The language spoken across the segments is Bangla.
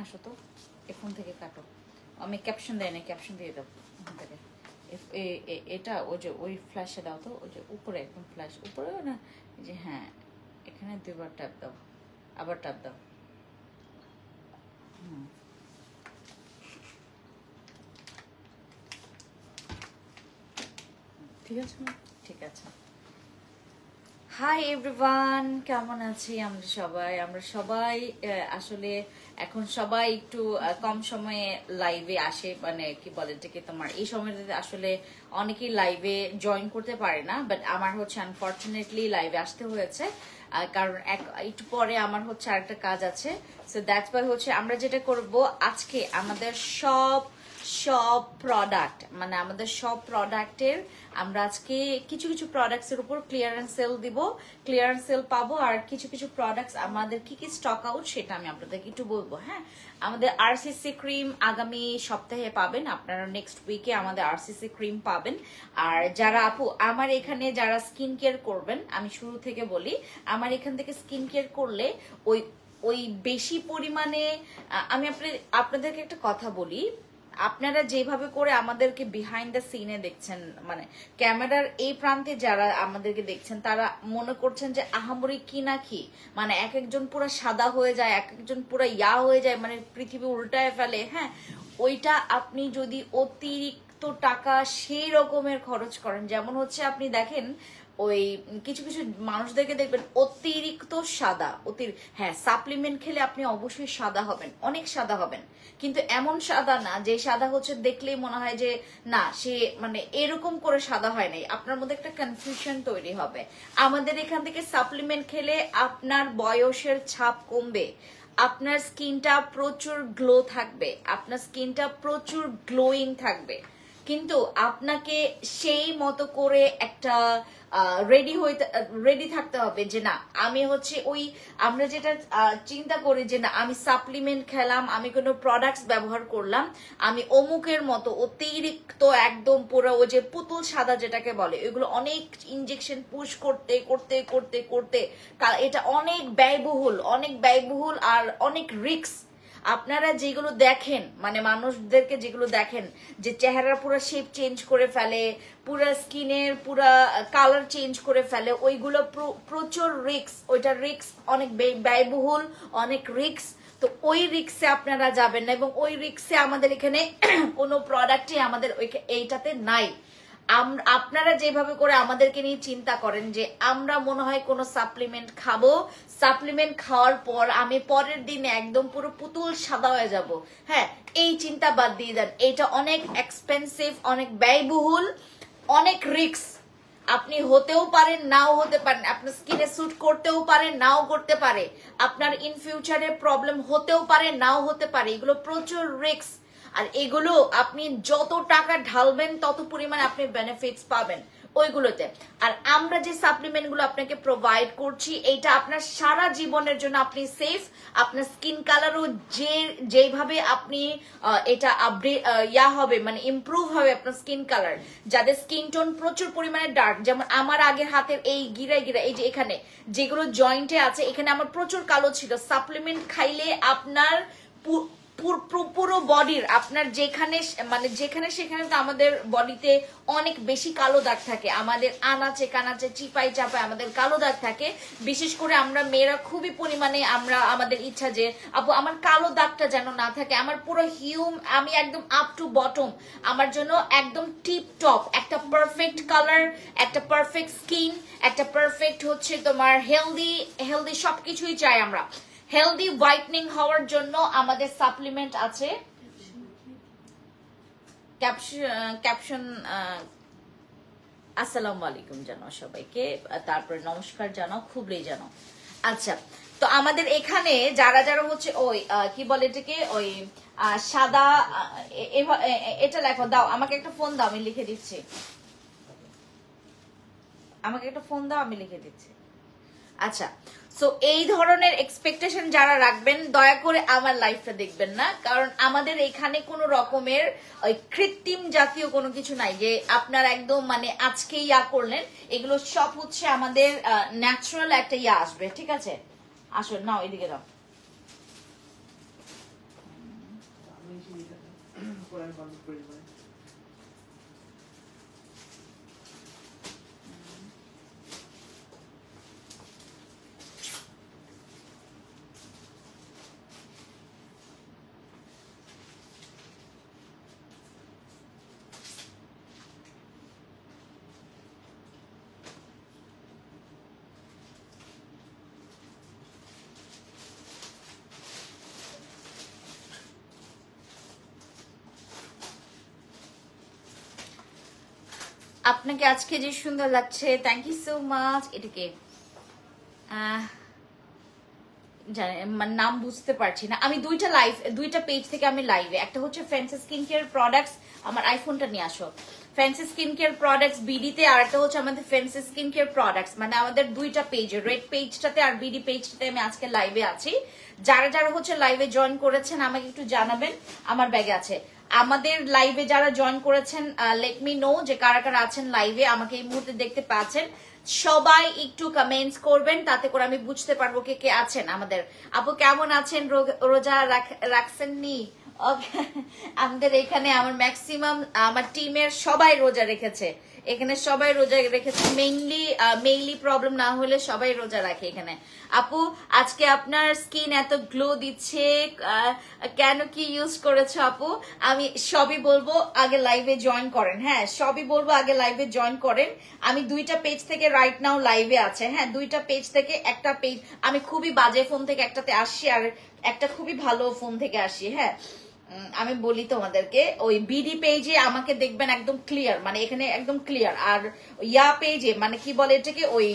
আসো তো, এই ফোন থেকে কাটো। আমি ক্যাপশন দেয় না, ক্যাপশন দিয়ে দাও ওখান থেকে। এটা ওই যে ওই ফ্ল্যাশে দাও তো, ওই যে উপরে একদম ফ্ল্যাশ উপরে না, যে হ্যাঁ এখানে 2বার ট্যাপ দাও, আবার ট্যাপ দাও। ঠিক আছে, ঠিক আছে। হাই এভরিওয়ান, কেমন আছি আমরা সবাই আসলে এখন সবাই একটু কম সময়ে লাইভে আসে, মানে কি বলে এটাকে, তোমার এই সময়টাতে আসলে অনেকেই লাইভে জয়েন করতে পারে না, বাট আমার হচ্ছে আনফরচুনেটলি লাইভে আসতে হয়েছে, কারণ একটু পরে আমার হচ্ছে আরেকটা কাজ আছে। সো দ্যাটস ওয়াই হচ্ছে আমরা যেটা করব আজকে, আমাদের সব প্রোডাক্ট, মানে আমাদের সব প্রোডাক্টের আমরা আজকে কিছু কিছু প্রোডাক্টসের উপর ক্লিয়ারেন্স সেল দিব, ক্লিয়ারেন্স সেল পাবো। আর কিছু কিছু প্রোডাক্টস আমাদের কি কি স্টক আউট সেটা আমি আপনাদেরকে একটু বলবো। হ্যাঁ, আমাদের আরসিসি ক্রিম আগামী সপ্তাহে পাবেন, আপনারা নেক্সট উইকে আমাদের আরসিসি ক্রিম পাবেন। আর যারা আপু আমার এখানে যারা স্কিন কেয়ার করবেন, আমি শুরু থেকে বলি, আমার এখান থেকে স্কিন কেয়ার করলে ওই বেশি পরিমাণে, আমি আপনাদেরকে একটা কথা বলি, আপনারা যেভাবে করে আমাদেরকে বিহাইন্ড দ্য সিনে দেখছেন, মানে ক্যামেরার এই প্রান্তে যারা আমাদেরকে দেখছেন, তারা মনে করছেন যে আহামরি কি না কি, মানে এক একজন পুরো সাদা হয়ে যায়, এক একজন পুরো হয়ে যায়, মানে পৃথিবী উল্টায় ফেলে। হ্যাঁ, ওইটা আপনি যদি অতিরিক্ত টাকা সেই রকমের খরচ করেন, যেমন হচ্ছে আপনি দেখেন ওই কিছু কিছু মানুষদেরকে দেখবেন অতিরিক্ত সাদা, হ্যাঁ সাপ্লিমেন্ট খেলে আপনি অবশ্যই সাদা হবেন, অনেক সাদা হবেন, কিন্তু এমন সাদা না যে সাদা হচ্ছে দেখলেই মনে হয় যে না সে মানে এরকম করে সাদা হয় নাই, আপনার মধ্যে একটা কনফিউশন তৈরি হবে। আমাদের এখান থেকে সাপ্লিমেন্ট খেলে আপনার বয়সের ছাপ কমবে, আপনার স্কিনটা প্রচুর গ্লো থাকবে, আপনার স্কিনটা প্রচুর গ্লোয়িং থাকবে, কিন্তু আপনাকে সেই মতো করে একটা রেডি থাকতে হবে যে না আমি হচ্ছে ওই আমরা যেটা চিন্তা করি যে না আমি সাপ্লিমেন্ট খেলাম, আমি কোনো প্রোডাক্টস ব্যবহার করলাম, আমি অমুকের মতো অতিরিক্ত একদম পুরো ওই যে পুতুল সাদা যেটাকে বলে, এগুলো অনেক ইনজেকশন পুশ করতে করতে করতে করতে এটা অনেক ব্যয়বহুল আর অনেক রিস্ক। আপনারা যেগুলো দেখেন, মানে মানুষদেরকে যেগুলো দেখেন যে চেহারা পুরো শেপ চেঞ্জ করে ফেলে, পুরো স্কিনের পুরো কালার চেঞ্জ করে ফেলে, ওইগুলো প্রচুর রিস্ক, ওইটা রিস্ক অনেক ব্যয়বহুল, অনেক রিস্ক। তো ওই রিস্কে আপনারা যাবেন না, এবং ওই রিস্কে আমাদের এখানে কোনো প্রোডাক্টই আমাদের এইটাতে নাই। আপনারা যেভাবে করে আমাদেরকে নিয়ে চিন্তা করেন যে আমরা মনে হয় কোনো সাপ্লিমেন্ট খাবো, সাপ্লিমেন্ট খাওয়ার পর আমি পরের দিনে একদম পুরো পুতুল সাদা হয়ে যাব, হ্যাঁ এই চিন্তা বাদ দিয়ে দেন, এটা অনেক এক্সপেন্সিভ, অনেক ব্যয়বহুল, অনেক রিস্ক। আপনি হতেও পারেন নাও হতে পারেন, আপনার স্কিনে স্যুট করতেও পারে নাও করতে পারে, আপনার ইন ফিউচারে প্রবলেম হতেও পারে নাও হতে পারে, এগুলো প্রচুর রিস্ক। আর এগুলো আপনি যত টাকা ঢালবেন তত পরিমাণে আপনি বেনিফিটস পাবেন ওইগুলোতে। আর আমরা যে সাপ্লিমেন্ট গুলো আপনাকে প্রোভাইড করছি, এটা আপনার সারা জীবনের জন্য আপনি সেফ, আপনার স্কিন কালারও যেভাবে আপনি এটা আপডেট হবে, মানে ইমপ্রুভ হবে আপনার স্কিন কালার। যাদের স্কিন টোন প্রচুর পরিমাণে ডার্ক, যেমন আমার আগের হাতের এই গিরায় এই যে এখানে যেগুলো জয়েন্টে আছে, এখানে আমার প্রচুর কালো ছিল, সাপ্লিমেন্ট খাইলে আপনার পুরো বডির আপনার যেখানে মানে যেখানে সেখানে তো আমাদের বডিতে অনেক বেশি কালো দাগ থাকে, আমাদের আনাচে কানাচে চিপাই চাপায় আমাদের কালো দাগ থাকে, বিশেষ করে আমরা মেয়েরা খুবই পরিমাণে আমাদের ইচ্ছা যে আপু আমার কালো দাগটা যেন না থাকে, আমার পুরো আমি একদম আপ টু বটম, আমার জন্য একদম টিপ টপ একটা পারফেক্ট কালার, একটা পারফেক্ট স্কিন, একটা পারফেক্ট হচ্ছে তোমার হেলদি সবকিছুই চাই আমরা। হেলদি হোয়াইটনিং হওয়ার জন্য আমাদের সাপ্লিমেন্ট আছে। ক্যাপশন আসসালামু আলাইকুম জানাও সবাইকে, তারপরে নমস্কার জানাও, খুবই জানাও। আচ্ছা, তো আমাদের এখানে যারা যারা হচ্ছে ওই কি বলে এটাকে ওই সাদা, এটা লেখো, দাও আমাকে একটা ফোন দাও, আমি লিখে দিচ্ছি, আমাকে একটা ফোন দাও আমি লিখে দিচ্ছি। আচ্ছা, সো এই ধরনের এক্সপেকটেশন যারা রাখবেন দয়া করে আমার লাইফটা দেখবেন না, কারণ আমাদের এখানে কোনো রকমের ওই কৃত্রিম জাতীয় কোনো কিছু নাই যে আপনার একদম মানে আজকে করলেন, এগুলো সব হচ্ছে আমাদের ন্যাচারাল একটা আসবে। ঠিক আছে, আসো নাও এদিকে দাও, আপনাকে আজকে যে সুন্দর লাগছে, থ্যাংক ইউ সো মাচ। এটাকে নাম বুঝতে পারছি না। আমি দুইটা পেজ থেকে আমি লাইভে, একটা হচ্ছে ফ্যান্সি স্কিন কেয়ার প্রোডাক্টস, আমার আইফোনটা নিয়ে আসো, ফ্যান্সি স্কিন কেয়ার প্রোডাক্টস বিডিতে, আর একটা হচ্ছে আমাদের ফ্যান্সি স্কিন কেয়ার প্রোডাক্টস, মানে আমাদের দুইটা পেজে, রেড পেজটাতে আর বিডি পেজটাতে আমি আজকে লাইভে আছি। যারা যারা হচ্ছে লাইভে জয়েন করেছেন আমাকে একটু জানাবেন। আমার ব্যাগে আছে। আমাদের লাইভে যারা জয়েন করেছেন লেট মি নো যে কারা কারা আছেন লাইভে, আমাকে এই মুহূর্তে দেখতে পাচ্ছেন। সবাই একটু কমেন্টস করবেন, তাতে করে আমি বুঝতে পারবো কে কে আছেন আমাদের। আপু কেমন আছেন? রোজা রাখছেননি? আমাদের এখানে আমার ম্যাক্সিমাম আমার টিমের সবাই রোজা রেখেছে, এখানে সবাই রোজা রেখেছে। মেইনলি প্রবলেম না হলে সবাই রোজা রাখে এখানে। আপু আজকে আপনার স্কিন এত গ্লো দিচ্ছে কেন, কি ইউজ করেছো আপু? আমি সবই বলবো, আগে লাইভে জয়েন করেন। হ্যাঁ সবই বলবো, আগে লাইভে জয়েন করেন। আমি দুইটা পেজ থেকে রাইট নাও লাইভে আছে। হ্যাঁ দুইটা পেজ থেকে, একটা পেজ আমি খুবই বাজে ফোন থেকে একটাতে আসছি, আর একটা খুবই ভালো ফোন থেকে আসি। হ্যাঁ আমি বলি তোমাদেরকে, ওই বিডি পেজে আমাকে দেখবেন একদম ক্লিয়ার, মানে এখানে একদম ক্লিয়ার। আর ইয়া পেজে মানে কি বলে এটাকে, ওই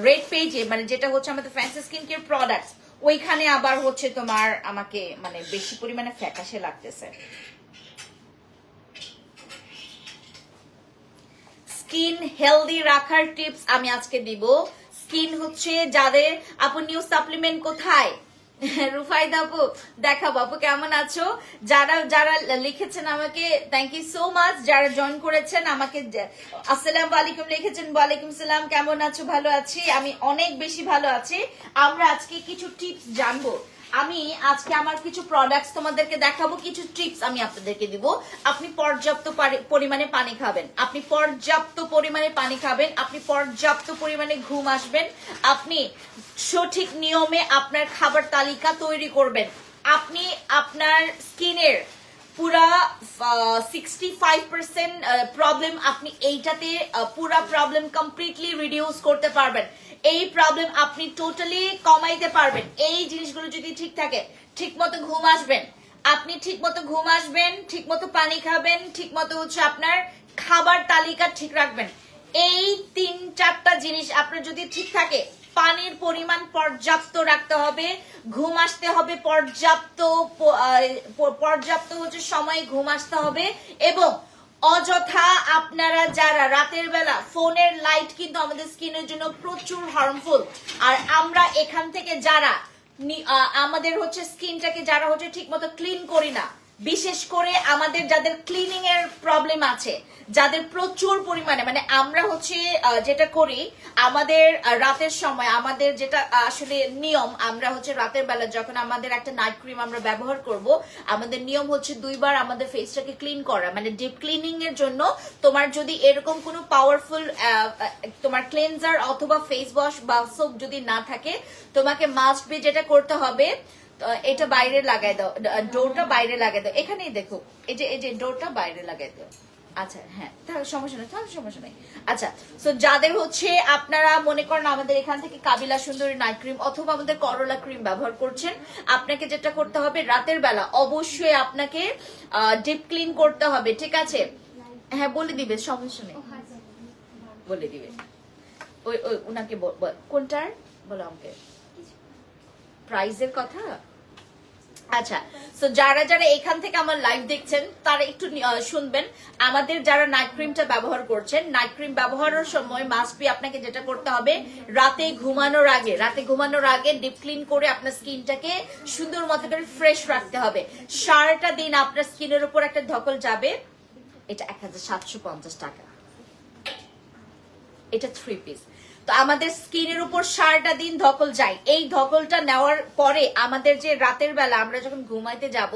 রেড পেজে, মানে যেটা হচ্ছে আমাদের ফ্যান্সি স্কিন কেয়ার প্রোডাক্টস, ওইখানে আবার হচ্ছে তোমার আমাকে মানে বেশি পরিমাণে ফ্যাকাশে লাগতেছে। স্কিন হেলদি রাখার টিপস আমি আজকে দিব। স্কিন হচ্ছে যাদের, আপু নিউ সাপ্লিমেন্ট কোথায়? রুফাইদা আপু দেখাবো। আপু কেমন আছো? যারা যারা লিখেছেন আমাকে থ্যাংক ইউ সো মাচ, যারা জয়েন করেছেন আমাকে আসসালামু আলাইকুম লিখেছেন, ওয়ালাইকুম সালাম, কেমন আছো? ভালো আছি, আমি অনেক বেশি ভালো আছি। আমরা আজকে কিছু টিপস জানবো। আমি আজকে আমার কিছু প্রোডাক্টস তোমাদেরকে দেখাবো, কিছু টিপস আমি আপনাদেরকে দিব। আপনি পর্যাপ্ত পরিমাণে পানি খাবেন, আপনি পর্যাপ্ত পরিমাণে পানি খাবেন, আপনি পর্যাপ্ত পরিমাণে ঘুম আসবেন, আপনি সঠিক নিয়মে আপনার খাবার তালিকা তৈরি করবেন। আপনি আপনার স্কিনের পুরা 65% প্রবলেম আপনি এইটাতে পুরা প্রবলেম কমপ্লিটলি রিডিউস করতে পারবেন। এই প্রবলেম আপনি টোটালি কমাইতে পারবেন। এই জিনিসগুলো যদি ঠিক থাকে, ঠিক মতো ঘুম আসবেন, আপনি ঠিক মতো ঘুম আসবেন, ঠিক মতো পানি খাবেন, ঠিক মতো হচ্ছে আপনার খাবার তালিকা ঠিক রাখবেন। এই 3-4টা জিনিস আপনার যদি ঠিক থাকে, পানির পরিমাণ পর্যাপ্ত রাখতে হবে, ঘুম আসতে হবে পর্যাপ্ত হচ্ছে সময় ঘুম আসতে হবে, এবং অযথা আপনারা যারা রাতের বেলা ফোনের লাইট কিন্তু আমাদের স্কিনের জন্য প্রচুর হার্মফুল। আর আমরা এখান থেকে যারা আমাদের হচ্ছে স্কিনটাকে যারা হচ্ছে ঠিক মতো ক্লিন করি না, বিশেষ করে আমাদের যাদের ক্লিনিং এর প্রবলেম আছে, যাদের প্রচুর পরিমাণে, মানে আমরা হচ্ছে যেটা করি আমাদের রাতের সময়, আমাদের যেটা আসলে নিয়ম, আমরা হচ্ছে রাতের বেলা যখন আমাদের একটা নাইট ক্রিম আমরা ব্যবহার করব, আমাদের নিয়ম হচ্ছে 2 বার আমাদের ফেসটাকে ক্লিন করা, মানে ডিপ ক্লিনিং এর জন্য। তোমার যদি এরকম কোনো পাওয়ারফুল তোমার ক্লেনজার অথবা ফেস ওয়াশ বা সোপ যদি না থাকে, তোমাকে মাস্ট বি যেটা করতে হবে, এটা বাইরে লাগাই দাও, ডোরটা বাইরে লাগাই দাও। এখানেই দেখো, এই যে ডোরটা বাইরে লাগাই দাও। আচ্ছা হ্যাঁ তাহলে সমস্যা নেই, তাহলে সমস্যা নেই। আচ্ছা সো যাদের হচ্ছে আপনারা মনে করেন আমাদের এখান থেকে কাবিলা সুন্দরী নাইট ক্রিম অথবা আমাদের করলা ক্রিম ব্যবহার করছেন, আপনাকে যেটা করতে হবে রাতের বেলা অবশ্যই আপনাকে ডিপ ক্লিন করতে হবে, ঠিক আছে? হ্যাঁ বলে দিবে, সমস্যা নেই, বলে দিবে। ওই উনাকে কোনটার বলো আমাকে, প্রাইজের কথা। আচ্ছা সো যারা যারা এখান থেকে আমার লাইভ দেখছেন তারা একটু শুনবেন। আমাদের যারা নাইট ক্রিমটা ব্যবহার করছেন, নাইট ক্রিম ব্যবহারের সময় মাস্ট বি আপনাকে যেটা করতে হবে, রাতে ঘুমানোর আগে ডিপ ক্লিন করে আপনার স্কিনটাকে সুন্দর মতো করে ফ্রেশ রাখতে হবে। সারাটা দিন আপনার স্কিনের উপর একটা ধকল যাবে। এটা 1750 টাকা, এটা 3 পিস। তো আমাদের স্কিনের উপর সারাটা দিন ধকল যায়, এই ধকলটা নেওয়ার পরে আমাদের যে রাতের বেলা আমরা যখন ঘুমাইতে যাব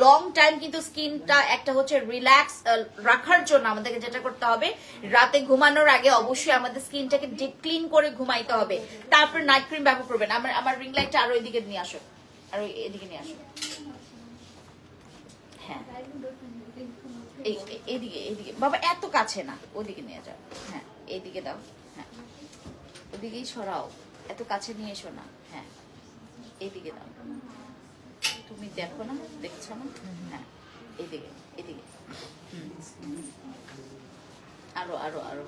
লং টাইম কিন্তু স্কিনটা একটা হচ্ছে রিল্যাক্স রাখার জন্য আমাদেরকে যেটা করতে হবে, রাতে ঘুমানোর আগে অবশ্যই আমাদের স্কিনটাকে ডিপ ক্লিন করে ঘুমাইতে হবে, তারপর নাইট ক্রিম ব্যবহার করবেন। আমার রিং লাইটটা আরো এদিকে নিয়ে আসো, আরো এদিকে নিয়ে আসো। হ্যাঁ এদিকে এদিকে বাবা, এত কাছে না, ওদিকে নিয়ে যাও। হ্যাঁ এইদিকে দাও, হ্যাঁ ওদিকেই সরাও, এত কাছে নিয়ে এসো না। হ্যাঁ এইদিকে দাও, তুমি দেখো না, দেখছো না? হ্যাঁ এদিকে এদিকে, আরো আরো আরো।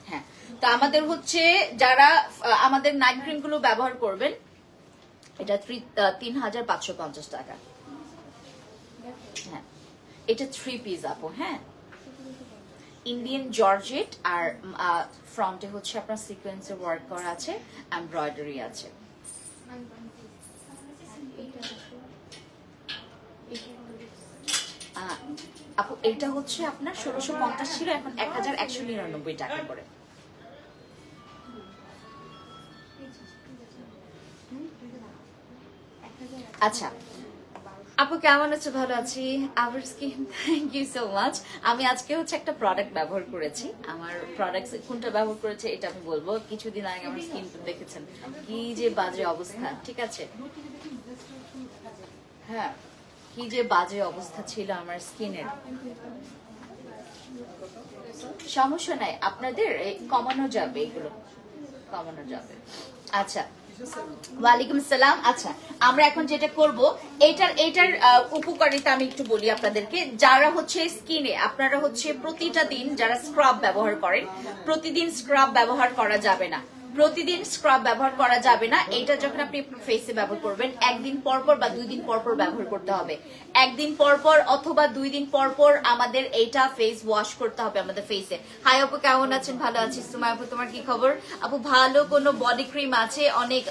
হ্যাঁ তো আমাদের হচ্ছে যারা আমাদের নাইট ক্রিম গুলো ব্যবহার করবেন, এটা 3550 টাকা। হ্যাঁ এটা 3 পিস আপু। হ্যাঁ ইন্ডিয়ান জর্জেট, আর ফ্রন্টে হচ্ছে আপনার সিকোয়েন্সে ওয়ার্ক করা আছে, এমব্রয়ডারি আছে। আপু এটা হচ্ছে আপনার 1650 ছিল, এখন 1199 টাকা করে। আচ্ছা আপু কেমন আছো? ভালো আছি। Our skin, thank you so much. আমি আজকে হচ্ছে একটা প্রোডাক্ট ব্যবহার করেছি। আমার প্রোডাক্ট কোনটা ব্যবহার করেছে এটা আমি বলবো। কিছুদিন আগে আমার স্কিন দেখেছেন কি যে বাজে অবস্থা, ঠিক আছে? হ্যাঁ কি যে বাজে অবস্থা ছিল আমার স্কিনের। সমস্যা নাই, আপনাদের কমানো যাবে, এগুলো কমানো যাবে। আচ্ছা ওয়ালাইকুম সালাম। আচ্ছা আমরা এখন যেটা করব, এটার উপকারিতা আমি একটু বলি আপনাদেরকে। যারা হচ্ছে স্কিনে আপনারা হচ্ছে প্রতিটা দিন যারা স্ক্রাব ব্যবহার করেন, প্রতিদিন স্ক্রাব ব্যবহার করা যাবে না, প্রতিদিন স্ক্রাব ব্যবহার করা যাবে না। এটা যখন আপনি ফেসে ব্যবহার করবেন, একদিন পর পর বা 2 দিন পর পর ব্যবহার করতে হবে। একদিন পর পর অথবা 2 দিন পর পর আমাদের এইটা ফেস ওয়াশ করতে হবে আমাদের ফেসে। হাই আপু কেমন আছেন? ভালো আছি। সুমাই আপু তোমার কি খবর? আপু ভালো কোনো বডি ক্রিম আছে? অনেক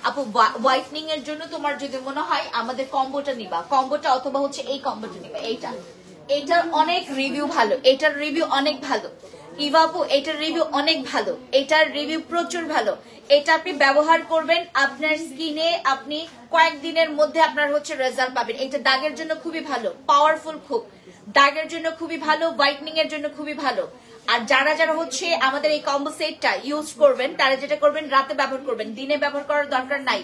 আপু হোয়াইটনিং এর জন্য তোমার যদি মনে হয় আমাদের কম্বোটা নিবা, কম্বোটা অথবা হচ্ছে এই কম্বোটা নিবা। এইটার অনেক রিভিউ ভালো, এটার রিভিউ অনেক ভালো। ইভাপু এটার রিভিউ অনেক ভালো, এটার রিভিউ প্রচুর ভালো। এটা আপনি ব্যবহার করবেন, আপনার স্কিনে আপনি কয়েকদিনের মধ্যে আপনার হচ্ছে রেজাল্ট পাবেন। এটা দাগের জন্য খুবই ভালো, পাওয়ারফুল খুব, দাগের জন্য খুবই ভালো, হোয়াইটনিং এর জন্য খুবই ভালো। আর যারা যারা হচ্ছে আমাদের এই কম্বো সেটটা ইউজ করবেন, তারা যেটা করবেন রাতে ব্যবহার করবেন, দিনে ব্যবহার করার দরকার নাই।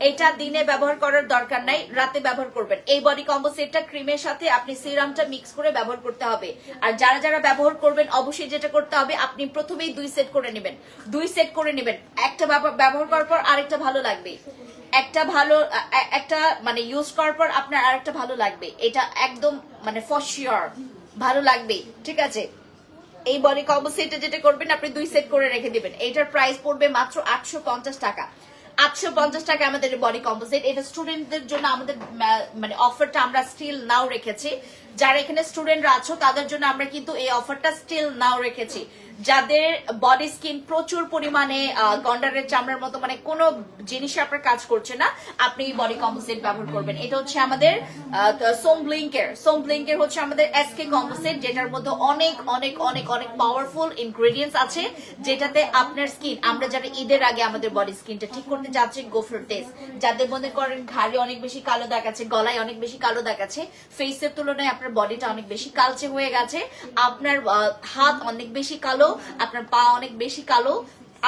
এটা দিনে ব্যবহার করার দরকার নাই, রাতে ব্যবহার করবেন। এই বডি কম্বো সেটটা ক্রিমের সাথে আপনি সিরামটা মিক্স করে ব্যবহার করতে হবে। আর যারা যারা ব্যবহার করবেন অবশ্যই যেটা করতে হবে, আপনি প্রথমেই 2 সেট করে নেবেন, 2 সেট করে নেবেন। একটা ব্যবহার করার পর আরেকটা ভালো লাগবে, একটা মানে ইউজ করার পর আপনার আরেকটা ভালো লাগবে। এটা একদম মানে ফর শিওর ভালো লাগবে, ঠিক আছে? এই বডি কম্বো সেটে যেটা করবেন, আপনি 2 সেট করে রেখে দিবেন। এটার প্রাইস পড়বে মাত্র 850 টাকা। 850 টাকা আমাদের বডি কম্বো সেট। এটা স্টুডেন্টদের জন্য আমাদের মানে অফারটা আমরা স্টিল নাও রেখেছি। যারা এখানে স্টুডেন্টরা আছো তাদের জন্য আমরা কিন্তু এই অফারটা স্টিল নাও রেখেছি। যাদের বডি স্কিন প্রচুর পরিমাণে গন্ডারের চামড়ার মতো মানে কোনো জিনিস আপনার কাজ করছে না, আপনি বডি কম্বো সেট ব্যবহার করবেন। এটা হচ্ছে আমাদের সোমব্লিঙ্কের হচ্ছে আমাদের এসকে কম্বো সেট, যেটার মধ্যে অনেক অনেক অনেক অনেক পাওয়ারফুল ইনগ্রেডিয়েন্টস আছে, যেটাতে আপনার স্কিন, আমরা যারা ঈদের আগে আমাদের বডি স্কিনটা ঠিক করতে যাচ্ছি, গো ফর দিস। যাদের মনে করেন ঘাড়ে অনেক বেশি কালো দাগ আছে, গলায় অনেক বেশি কালো দাগ আছে, ফেসের তুলনায় আপনার বডিটা অনেক বেশি কালচে হয়ে গেছে, আপনার হাত অনেক বেশি কালো, আপনার পা অনেক বেশি কালো,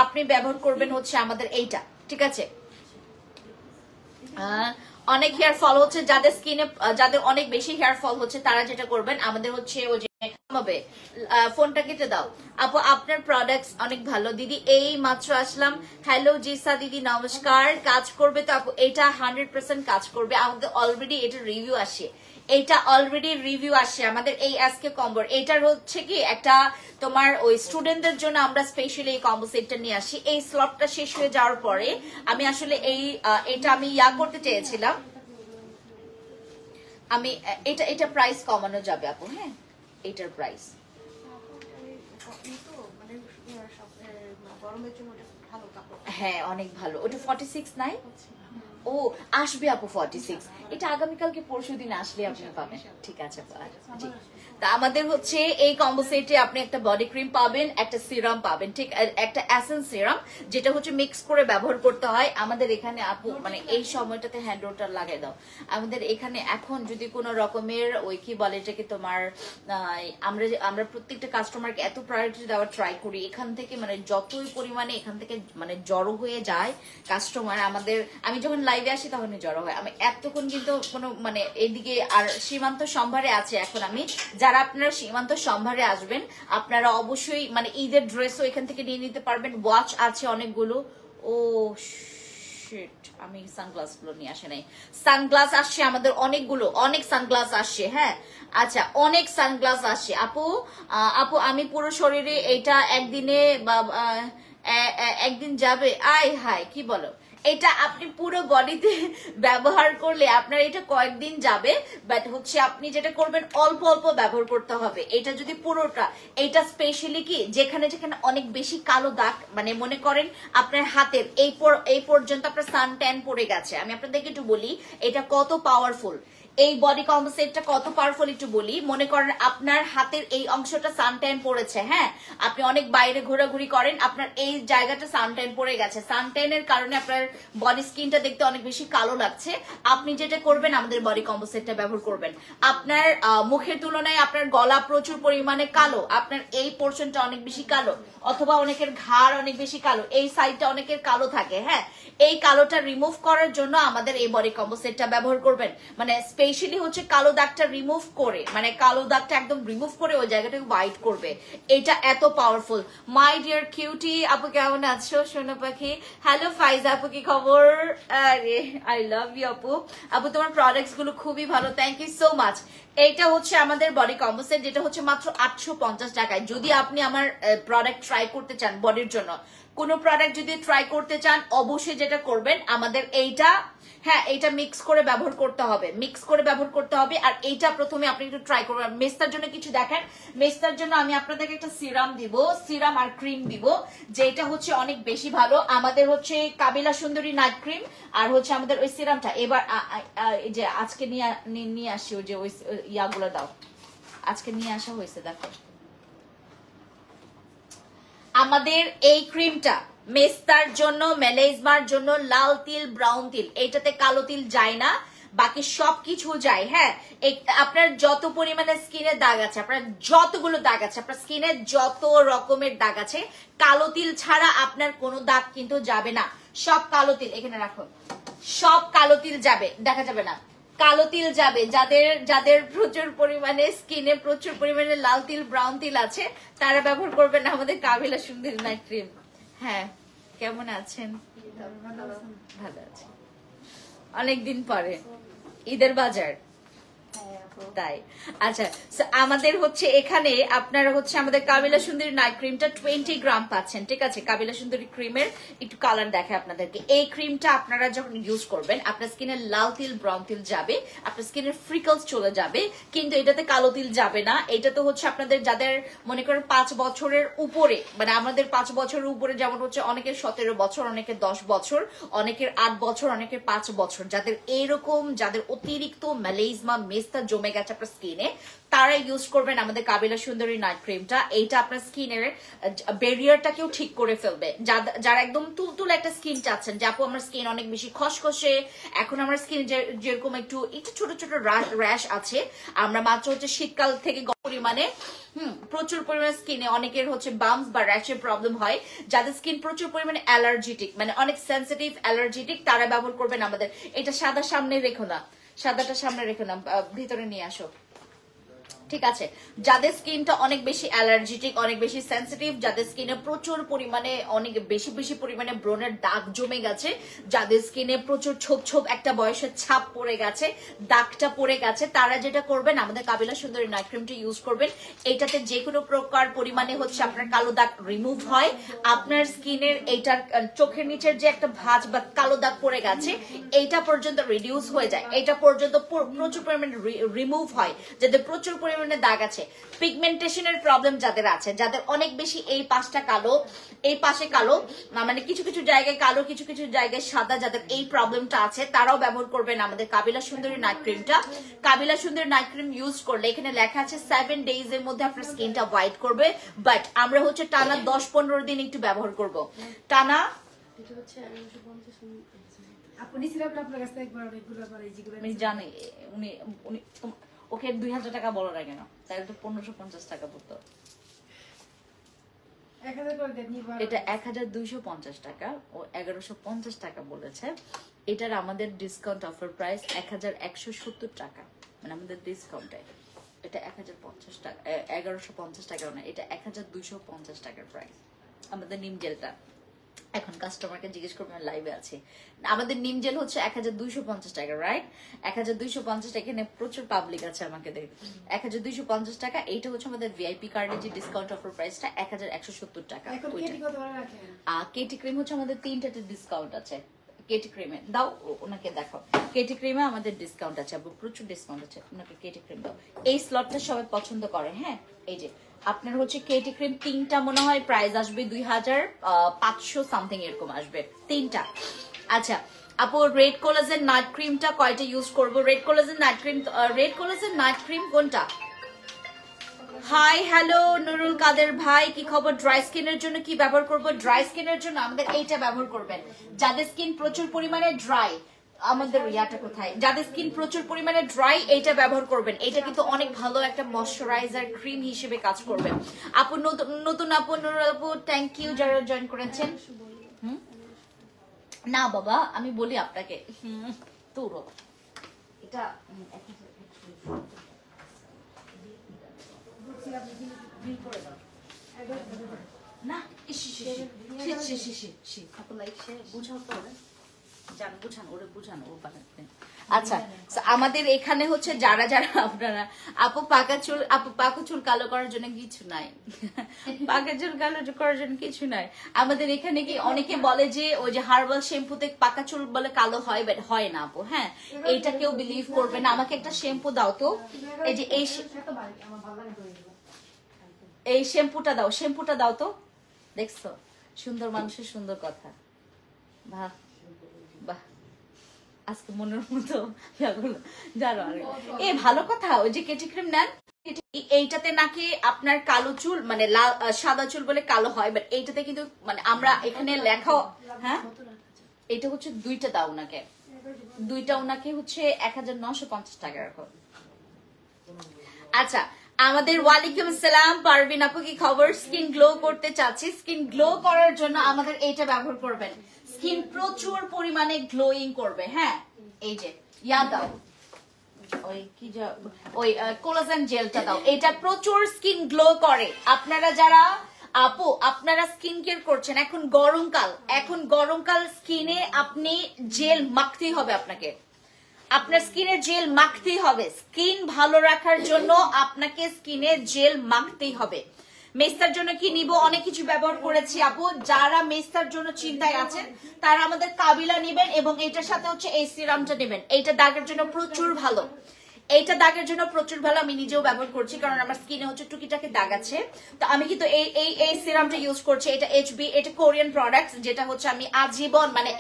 আপনি ব্যবহার করবেন হচ্ছে আমাদের এইটা, ঠিক আছে? অনেক হেয়ার ফল হচ্ছে যাদের স্কিনে, যাদের অনেক বেশি হেয়ার ফল হচ্ছে, তারা যেটা করবেন আমাদের হচ্ছে ওই যে হবে, ফোনটা কেটে দাও আপু। আপনার প্রোডাক্টস অনেক ভালো দিদি, এই মাত্র আসলাম। হ্যালো জিসা দিদি নমস্কার। কাজ করবে তো আপু? এটা 100% কাজ করবে। আমাদের অলরেডি এটা রিভিউ আসে, এটা অলরেডি রিভিউ আসে আমাদের এই এসকে কম্বোর। এটার হচ্ছে কি একটা তোমার ওই স্টুডেন্টদের জন্য আমরা স্পেশালি এই কম্বো সেটটা নিয়ে আসি। এই স্লটটা শেষ হয়ে যাওয়ার পরে আমি আসলে এটা আমি করতে চেয়েছিলাম, আমি এটা প্রাইস কমানো যাবে আপু। হ্যাঁ এটার প্রাইস হ্যাঁ অনেক ভালো, ওটা 46 নাই, ও আসবে আপু 46, এটা আগামীকালকে পরশু দিন আসলে আপনি পাবেন। ঠিক আছে জি। তা আমাদের হচ্ছে এই কম্বো সেটে আপনি একটা বডি ক্রিম পাবেন, একটা সিরাম পাবেন, ঠিক একটা এসেন্স সিরাম যেটা হচ্ছে মিক্স করে ব্যবহার করতে হয়। আমাদের এখানে আপু মানে এই সময়টাতে হ্যান্ড ওয়াটার লাগাই দাও। আমাদের এখানে এখন যদি কোনো রকমের ওই কি বলে এটাকে তোমার আমরা প্রত্যেকটা কাস্টমারকে এত প্রায়োরিটি দেওয়ার ট্রাই করি, এখান থেকে মানে যতই পরিমাণে এখান থেকে মানে জড়ো হয়ে যায় কাস্টমার আমাদের, আমি যখন লাইভে আসি তখনই জড়ো হয়। আমি এতক্ষণ কিন্তু কোনো মানে এদিকে আর সীমান্ত সম্ভারে আছে। এখন আমি যারা আপনারা সীমান্ত সম্ভারে আসবেন আপনারা অবশ্যই মানে ঈদের ড্রেসও এখান থেকে নিয়ে নিতে পারবেন। ওয়াচ আছে অনেকগুলো। ও শিট, আমি সানগ্লাস গুলো নিয়ে আসে নাই। সানগ্লাস আসছে আমাদের অনেকগুলো, অনেক সানগ্লাস আসছে। হ্যাঁ আচ্ছা, অনেক সানগ্লাস আসছে আপু। আপু আমি পুরো শরীরে এটা একদিনে একদিন যাবে? আয় হায় কি বলো, এটা আপনি পুরো বডিতে ব্যবহার করলে আপনার এটা কয়েকদিন যাবে, বাট হচ্ছে আপনি যেটা করবেন অল্প অল্প ব্যবহার করতে হবে। এটা যদি পুরোটা, এটা স্পেশালি কি যেখানে যেখানে অনেক বেশি কালো দাগ, মানে মনে করেন আপনার হাতের এই পর্যন্ত আপনার সান ট্যান পড়ে গেছে, আমি আপনাদেরকে একটু বলি এটা কত পাওয়ারফুল। এই বডি কম্বো সেটটা কত পাওয়ারফুল একটু বলি। মনে করেন আপনার হাতের এই অংশটা সানট্যান পড়েছে, হ্যাঁ আপনি অনেক বাইরে ঘোরাঘুরি করেন, আপনার এই জায়গাটা সানট্যান পড়ে গেছে, সানট্যানের কারণে আপনার বডি স্কিনটা দেখতে অনেক বেশি কালো লাগছে। আপনি যেটা করবেন আমাদের বডি কম্বো সেটটা ব্যবহার করবেন। আপনার মুখের তুলনায় আপনার গলা প্রচুর পরিমাণে কালো, আপনার এই পোর্শনটা অনেক বেশি কালো, অথবা অনেকের ঘাড় অনেক বেশি কালো, এই সাইডটা অনেকের কালো থাকে, হ্যাঁ এই কালোটা রিমুভ করার জন্য আমাদের এই বডি কম্বো সেটটা ব্যবহার করবেন। মানে স্পেশালি হচ্ছে কালো দাগটা রিমুভ করে, মানে কালো দাগটা একদম রিমুভ করে ওই জায়গাটাকে হোয়াইট করবে। এটা এত পাওয়ারফুল। মাই ডিয়ার কিউটি আপু কেমন আছো? সোনা পাখি হ্যালো। ফাইজা আপু কি খবর? আরে আই লাভ ইউ আপু। আপু তোমার প্রোডাক্টস গুলো খুবই ভালো, থ্যাংক ইউ সো মাচ। এইটা হচ্ছে আমাদের বডি কম্বো সেট, যেটা হচ্ছে মাত্র 850 টাকায়। যদি আপনি আমার প্রোডাক্ট ট্রাই করতে চান বডির জন্য, কোনো প্রোডাক্ট যদি ট্রাই করতে চান অবশ্যই যেটা করবেন আমাদের এইটা, হ্যাঁ এইটা মিক্স করে ব্যবহার করতে হবে, মিক্স করে ব্যবহার করতে হবে। আর এইটা প্রথমে আপনি একটু ট্রাই করবেন। মেস্তার জন্য কিছু দেখেন, মেস্তার জন্য আমি আপনাদেরকে একটা সিরাম দিব, সিরাম আর ক্রিম দিব, যেটা হচ্ছে অনেক বেশি ভালো। আমাদের হচ্ছে কাবিলা সুন্দরী নাইট ক্রিম আর হচ্ছে আমাদের ওই সিরামটা এবার এই যে আজকে নিয়ে আসি, ওই যে ওই ইয়াগুলো দাও, আজকে নিয়ে আসা হয়েছে। দেখো আমাদের এই ক্রিমটা মেস্তার জন্য, মেলেজমার জন্য, লাল তিল, ব্রাউন তিল, এইটাতে কালো তিল যায় না, বাকি সবকিছু যায়। হ্যাঁ আপনার যত পরিমাণে স্কিনে দাগ আছে, আপনার যতগুলো দাগ আছে, আপনার স্কিনে যত রকমের দাগ আছে, কালো তিল ছাড়া আপনার কোনো দাগ কিন্তু যাবে না। সব কালো তিল এখানে রাখো, সব কালো তিল যাবে, দেখা যাবে না, কালো তিল যাবে। যাদের প্রচুর পরিমাণে স্কিনে প্রচুর পরিমাণে লাল তিল, ব্রাউন তিল আছে, তারা ব্যবহার করবেন আমাদের কাবিলা সুন্দরী নাইট ক্রিম। হ্যাঁ কেমন আছেন? ভালো আছে, অনেকদিন পরে ঈদের বাজার তাই। আচ্ছা আমাদের হচ্ছে এখানে আপনারা হচ্ছে আমাদের কাবিলা সুন্দরী নাইট ক্রিমটা 20 গ্রাম পাচ্ছেন, ঠিক আছে? কাবিলা সুন্দরী ক্রিমের একটু কালার দেখে আপনাদেরকে। এই ক্রিমটা আপনারা যখন ইউজ করবেন আপনার স্কিনের লাল তিল, ব্রাউন তিল যাবে, আপনার স্কিনের ফ্রিকলস চলে যাবে, কিন্তু এটাতে কালো তিল যাবে না। এটা তো হচ্ছে আপনাদের যাদের মনে করেন 5 বছরের উপরে, মানে আমাদের 5 বছরের উপরে, যেমন হচ্ছে অনেকের 17 বছর, অনেকের 10 বছর, অনেকের 8 বছর, অনেকের 5 বছর, যাদের এইরকম যাদের অতিরিক্ত ম্যালেজমা মেস্তা জমে গেছে আপনার স্কিনে, তারা ইউজ করবেন আমাদের কাবিলা সুন্দরী নাইট ক্রিমটা। এইটা আপনার স্কিনের ব্যারিয়ারটাকেও ঠিক করে ফেলবে। যারা একদম তুলতুল একটা স্কিন চাচ্ছেন, যে আপু আমার স্কিন অনেক বেশি খসখসে, এখন আমার স্কিন যেরকম একটু ছোট ছোট র্যাশ আছে, আমরা মাত্র হচ্ছে শীতকাল থেকে পরিমাণে প্রচুর পরিমাণে স্কিনে অনেকের হচ্ছে বাম্পস বা র্যাশের প্রবলেম হয়, যাদের স্কিন প্রচুর পরিমাণে অ্যালার্জিটিক, মানে অনেক সেন্সিটিভ অ্যালার্জিটিক, তারা ব্যবহার করবেন আমাদের এটা। সাদা সামনে রেখো না, সাদাটা সামনে রেখো না, ভিতরে নিয়ে আসো, ঠিক আছে? যাদের স্কিনটা অনেক বেশি অ্যালার্জিটিক, অনেক বেশি সেন্সিটিভ, যাদের স্কিনে প্রচুর পরিমাণে অনেক বেশি পরিমাণে ব্রণের দাগ জমে গেছে, যাদের স্কিনে প্রচুর ছোপ একটা বয়সের ছাপ পড়ে গেছে, দাগটা পড়ে গেছে, তারা যেটা করবেন আমাদের কাবিলা সুন্দরী নাইট ক্রিমটা ইউজ করবেন। এইটাতে যে কোনো প্রকার পরিমাণে হচ্ছে আপনার কালো দাগ রিমুভ হয়, আপনার স্কিনের এইটার চোখের নিচের যে একটা ভাঁজ বা কালো দাগ পড়ে গেছে এইটা পর্যন্ত রিডিউস হয়ে যায়, এটা পর্যন্ত প্রচুর পরিমাণে রিমুভ হয়, যাদের প্রচুর পরিমাণে পরিমাণে দাগ আছে, পিগমেন্টেশনের প্রবলেম যাদের আছে, যাদের অনেক বেশি এই পাশটা কালো, এই পাশে কালো, মানে কিছু কিছু জায়গায় কালো, কিছু কিছু জায়গায় সাদা, যাদের এই প্রবলেমটা আছে তারাও ব্যবহার করবেন আমাদের কাবিলা সুন্দরী নাইট ক্রিমটা। কাবিলা সুন্দরী নাইট ক্রিম ইউজ করলে এখানে লেখা আছে 7 days এর মধ্যে আপনার স্কিনটা হোয়াইট করবে, বাট আমরা হচ্ছে টানা 10-15 দিন একটু ব্যবহার করব। টানা আমি জানি উনি উনি ওকে 2000 টাকা বলো না কেন, তাহলে তো 1550 টাকা পড়তো। এটা 1250 টাকা, ও 1150 টাকা বলেছে। এটার আমাদের ডিসকাউন্ট অফার প্রাইস 1170 টাকা, মানে আমাদের ডিসকাউন্টে এটা 1050 টাকা, 1150 টাকা না, এটা 1250 টাকার প্রাইস আমাদের নিম জেলটা। এখন কাস্টমারকে জিজ্ঞেস করবেন লাইভে আছে, আমাদের নিম জেল হচ্ছে 1250 টাকা, রাইট? 1250 টাকা, এখানে প্রচুর পাবলিক আছে আমাকে দেখ, 1250 টাকা। এইটা হচ্ছে আমাদের ভিআইপি কার্ডের যে ডিসকাউন্ট অফার প্রাইসটা 1170 টাকা। কেটি ক্রিম হচ্ছে আমাদের 3টাতে ডিসকাউন্ট আছে। কেটি ক্রিমে দাও, ওনাকে দেখো, কেটি ক্রিমে আমাদের ডিসকাউন্ট আছে, প্রচুর ডিসকাউন্ট আছে, ওনাকে কেটি ক্রিম দাও। এই স্লটটা সবাই পছন্দ করে। হ্যাঁ, এই যে আপনার হচ্ছে কেটি ক্রিম 3টা মনে হয় প্রাইস আসবে 2500 সামথিং এরকম আসবে 3টা। আচ্ছা আপু, রেড কোলাজেন নাইট ক্রিমটা কয়টা ইউজ করব? রেড কোলাজেন নাইট ক্রিম কোনটা? হাই হ্যালো নুরুল কাদের ভাই, কি খবর? ড্রাই স্কিনের জন্য কি ব্যবহার করব? ড্রাই স্কিনের জন্য আমাদের এইটা ব্যবহার করবেন। যাদের স্কিন প্রচুর পরিমাণে ড্রাই, আমাদের ইয়াটা কোথায়, যাদের স্কিন প্রচুর পরিমাণে ড্রাই, এইটা ব্যবহার করবেন। এটা কিন্তু অনেক ভালো একটা ময়শ্চারাইজার ক্রিম হিসেবে কাজ করবে। আপু নতুন আপু নুরুল আপু, থ্যাংক ইউ যারা জয়েন করেছেন। না বাবা, আমি বলি আপনাকে, তোর এটা না আচ্ছা, আমাদের এখানে হচ্ছে যারা যারা আপনারা আপু পাকা চুল কালো করার জন্য কিছু নাই, পাকা চুল কালো করার জন্য কিছু নাই। আমাদের এখানে কি অনেকে বলে যে ওই যে হার্বাল শ্যাম্পুতে পাকা চুল বলে কালো হয়, বাট হয় না আপু। হ্যাঁ, এইটা কেউ বিলিভ করবে না। আমাকে একটা শ্যাম্পু দাও তো, এই যে এই শ্যাম্পুটা দাও তো। দেখছো, সুন্দর মানুষের সুন্দর কথা। বাহ বাহ, আজকে মনের মতো জানো, এ ভালো কথা। ওই যে কেটি ক্রিম নেন, এইটাতে নাকি আপনার কালো চুল মানে সাদা চুল বলে কালো হয়, বাট এইটাতে কিন্তু মানে আমরা এখানে লেখা, হ্যাঁ এটা হচ্ছে 2টা দাও ওনাকে, 2টা ওনাকে হচ্ছে 1950 টাকা রাখো। আচ্ছা, আমাদের ওয়ালাইকুম আসসালাম পারভিন আপু, কি খবর? স্কিন গ্লো করতে চাচ্ছি, স্কিন গ্লো করার জন্য আমাদের এইটা ব্যবহার করবেন। স্কিন প্রচুর পরিমাণে গ্লোয়িং করবে। হ্যাঁ, এই যে ইয়া দাও, ওই কি ওই কোলাজেন জেলটা দাও, এটা প্রচুর স্কিন গ্লো করে। আপনারা যারা আপু আপনারা স্কিন কেয়ার করছেন, এখন গরমকাল স্কিনে আপনি জেল মাখতেই হবে, আপনার স্কিনে জেল মাখতেই হবে। স্কিন ভালো রাখার জন্য আপনাকে স্কিনে জেল মাখতেই হবে। মেস্তার জন্য কি নিব? অনেক কিছু ব্যবহার করেছি আপু। যারা মেস্তার জন্য চিন্তায় আছেন তারা আমাদের কাবিলা নেবেন, এবং এটার সাথে হচ্ছে এই সিরামটা নেবেন। এইটা দাগের জন্য প্রচুর ভালো, আমি নিজেও ব্যবহার করছি, কারণ আমার স্কিনে হচ্ছে টুকিটাকি দাগ আছে। তো আমি কিন্তু এই সিরামটা ইউজ করছি। এটা এইচবি, এটা কোরিয়ান প্রোডাক্ট, যেটা হচ্ছে আমি আজীবন মানে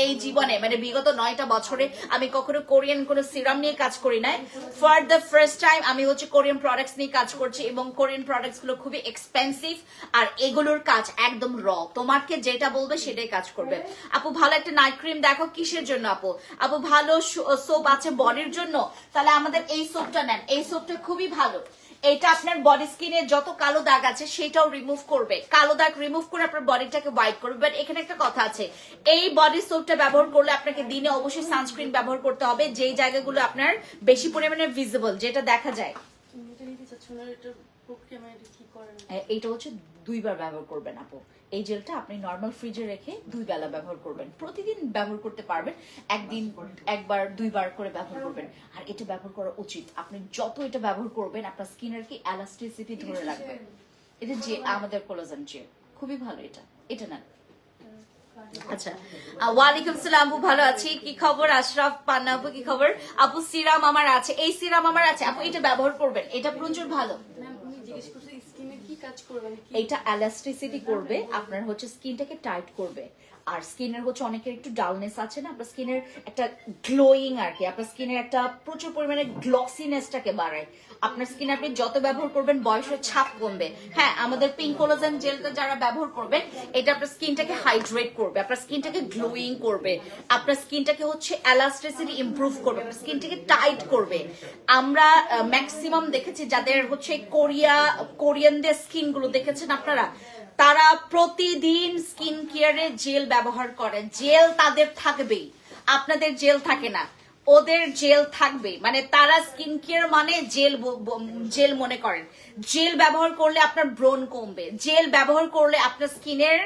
এই জীবনে মানে বিগত 9টা বছরে আমি কখনো কোরিয়ান কোনো সিরাম নিয়ে কাজ করি নাই। ফর দ্য ফার্স্ট টাইম আমি হচ্ছে কোরিয়ান প্রোডাক্টস নিয়ে কাজ করছি, এবং কোরিয়ান প্রোডাক্টস গুলো খুবই এক্সপেন্সিভ, আর এগুলোর কাজ একদম তোমাকে যেটা বলবে সেটাই কাজ করবে। আপু ভালো একটা নাইট ক্রিম দেখো। কিসের জন্য আপু? ভালো সোপ আছে বডির জন্য, তাহলে আমাদের এই সোপটা নেন। এই সোপটা খুবই ভালো, এটা আপনার বডি স্কিনে যত কালো দাগ আছে সেটাও রিমুভ করবে, কালো দাগ রিমুভ করে আপনার বডিটাকে হোয়াইট করবে। বাট এখানে একটা কথা আছে, এই বডি সোপটা ব্যবহার করলে আপনাকে দিনে অবশ্যই সানস্ক্রিন ব্যবহার করতে হবে, যেই জায়গাগুলো আপনার বেশি পরিমাণে ভিজিবল, যেটা দেখা যায়। এইটা হচ্ছে 2বার ব্যবহার করবেন আপু। এই জেলটা আপনি নর্মাল ফ্রিজে রেখে 2 বেলা ব্যবহার করবেন, প্রতিদিন ব্যবহার করতে পারবেন, একদিন একবার 2বার করে ব্যবহার করবেন। আর এটা ব্যবহার করা উচিত, আপনি যত এটা ব্যবহার করবেন আপনার স্কিনের কি এলাস্টিসিটি ধরে রাখবে। এটা যে আমাদের কোলাজেন জেল খুবই ভালো, এটা না আচ্ছা, ওয়ালাইকুম সালাম আপু, ভালো আছি। কি খবর আশরাফ পান্না আপু, কি খবর আপু? সিরাম আমার আছে, এই সিরাম আমার আছে আপু, এটা ব্যবহার করবেন, এটা প্রচুর ভালো। এটা এলাস্টিসিটি করবে, আপনার হচ্ছে স্কিনটাকে টাইট করবে। আর স্কিনের হচ্ছে অনেকের একটু ডালনেস আছে না, আপনার স্কিনের একটা গ্লোয়িং আর কি, আপনার স্কিনের একটা প্রচুর পরিমাণে গ্লসিনেসটাকে বাড়ায়। আপনার স্কিন আপনি যত ব্যবহার করবেন বয়সের ছাপ কমবে। হ্যাঁ, আমাদের পিঙ্ক কোলাজেন জেলটা যারা ব্যবহার করবেন, এটা আপনার স্কিনটাকে হাইড্রেট করবে, আপনার স্কিনটাকে গ্লোয়িং করবে, আপনার স্কিনটাকে হচ্ছে এলাস্টিসিটি ইমপ্রুভ করবে, আপনার স্কিনটাকে টাইট করবে। আমরা ম্যাক্সিমাম দেখেছি যাদের হচ্ছে কোরিয়ানদের স্কিন গুলো দেখেছেন আপনারা, তারা প্রতিদিন স্কিন কেয়ারে জেল ব্যবহার করে। জেল তাদের থাকবেই, আপনাদের জেল থাকে না, ওদের জেল থাকবে। মানে তারা স্কিন কেয়ার মানে জেল মনে করেন। জেল ব্যবহার করলে আপনার ব্রণ কমবে, জেল ব্যবহার করলে আপনার স্কিনের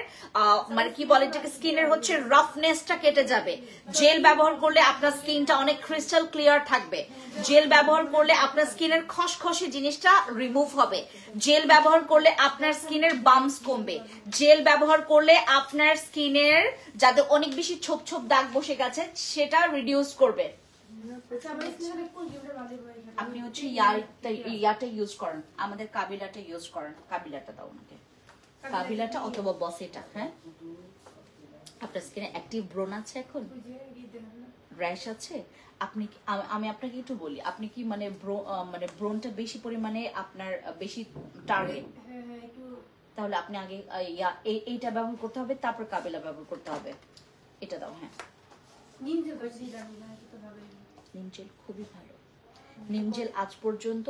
মানে কি বলে এটাকে, স্কিনের হচ্ছে রাফনেসটা কেটে যাবে। জেল ব্যবহার করলে আপনার স্কিনটা অনেক ক্রিস্টাল ক্লিয়ার থাকবে। জেল ব্যবহার করলে আপনার স্কিনের খসখসে জিনিসটা রিমুভ হবে। জেল ব্যবহার করলে আপনার স্কিনের বাম্পস কমবে। জেল ব্যবহার করলে আপনার স্কিনের যাতে অনেক বেশি ছোপ ছোপ দাগ বসে গেছে সেটা রিডিউস করবে। আপনি হচ্ছে ইয়াটা ইউজ করেন, আমাদের কাবিলাটা ইউজ করেন। কাবিলাটা দাও ওনাকে, কাবিলাটা অথবা বসেটা। হ্যাঁ, আপনার স্কিনে অ্যাক্টিভ ব্রণ আছে, এখন র্যাশ আছে। আপনি আমি আপনাকে একটু বলি, আপনি কি মানে ব্রণটা বেশি পরিমাণে আপনার বেশি টার্গেট, তাহলে আপনি আগে এইটা ব্যবহার করতে হবে, তারপর কাবিলা ব্যবহার করতে হবে। এটা দাও। হ্যাঁ, নিম জেল খুবই ভালো। নিম জেল আজ পর্যন্ত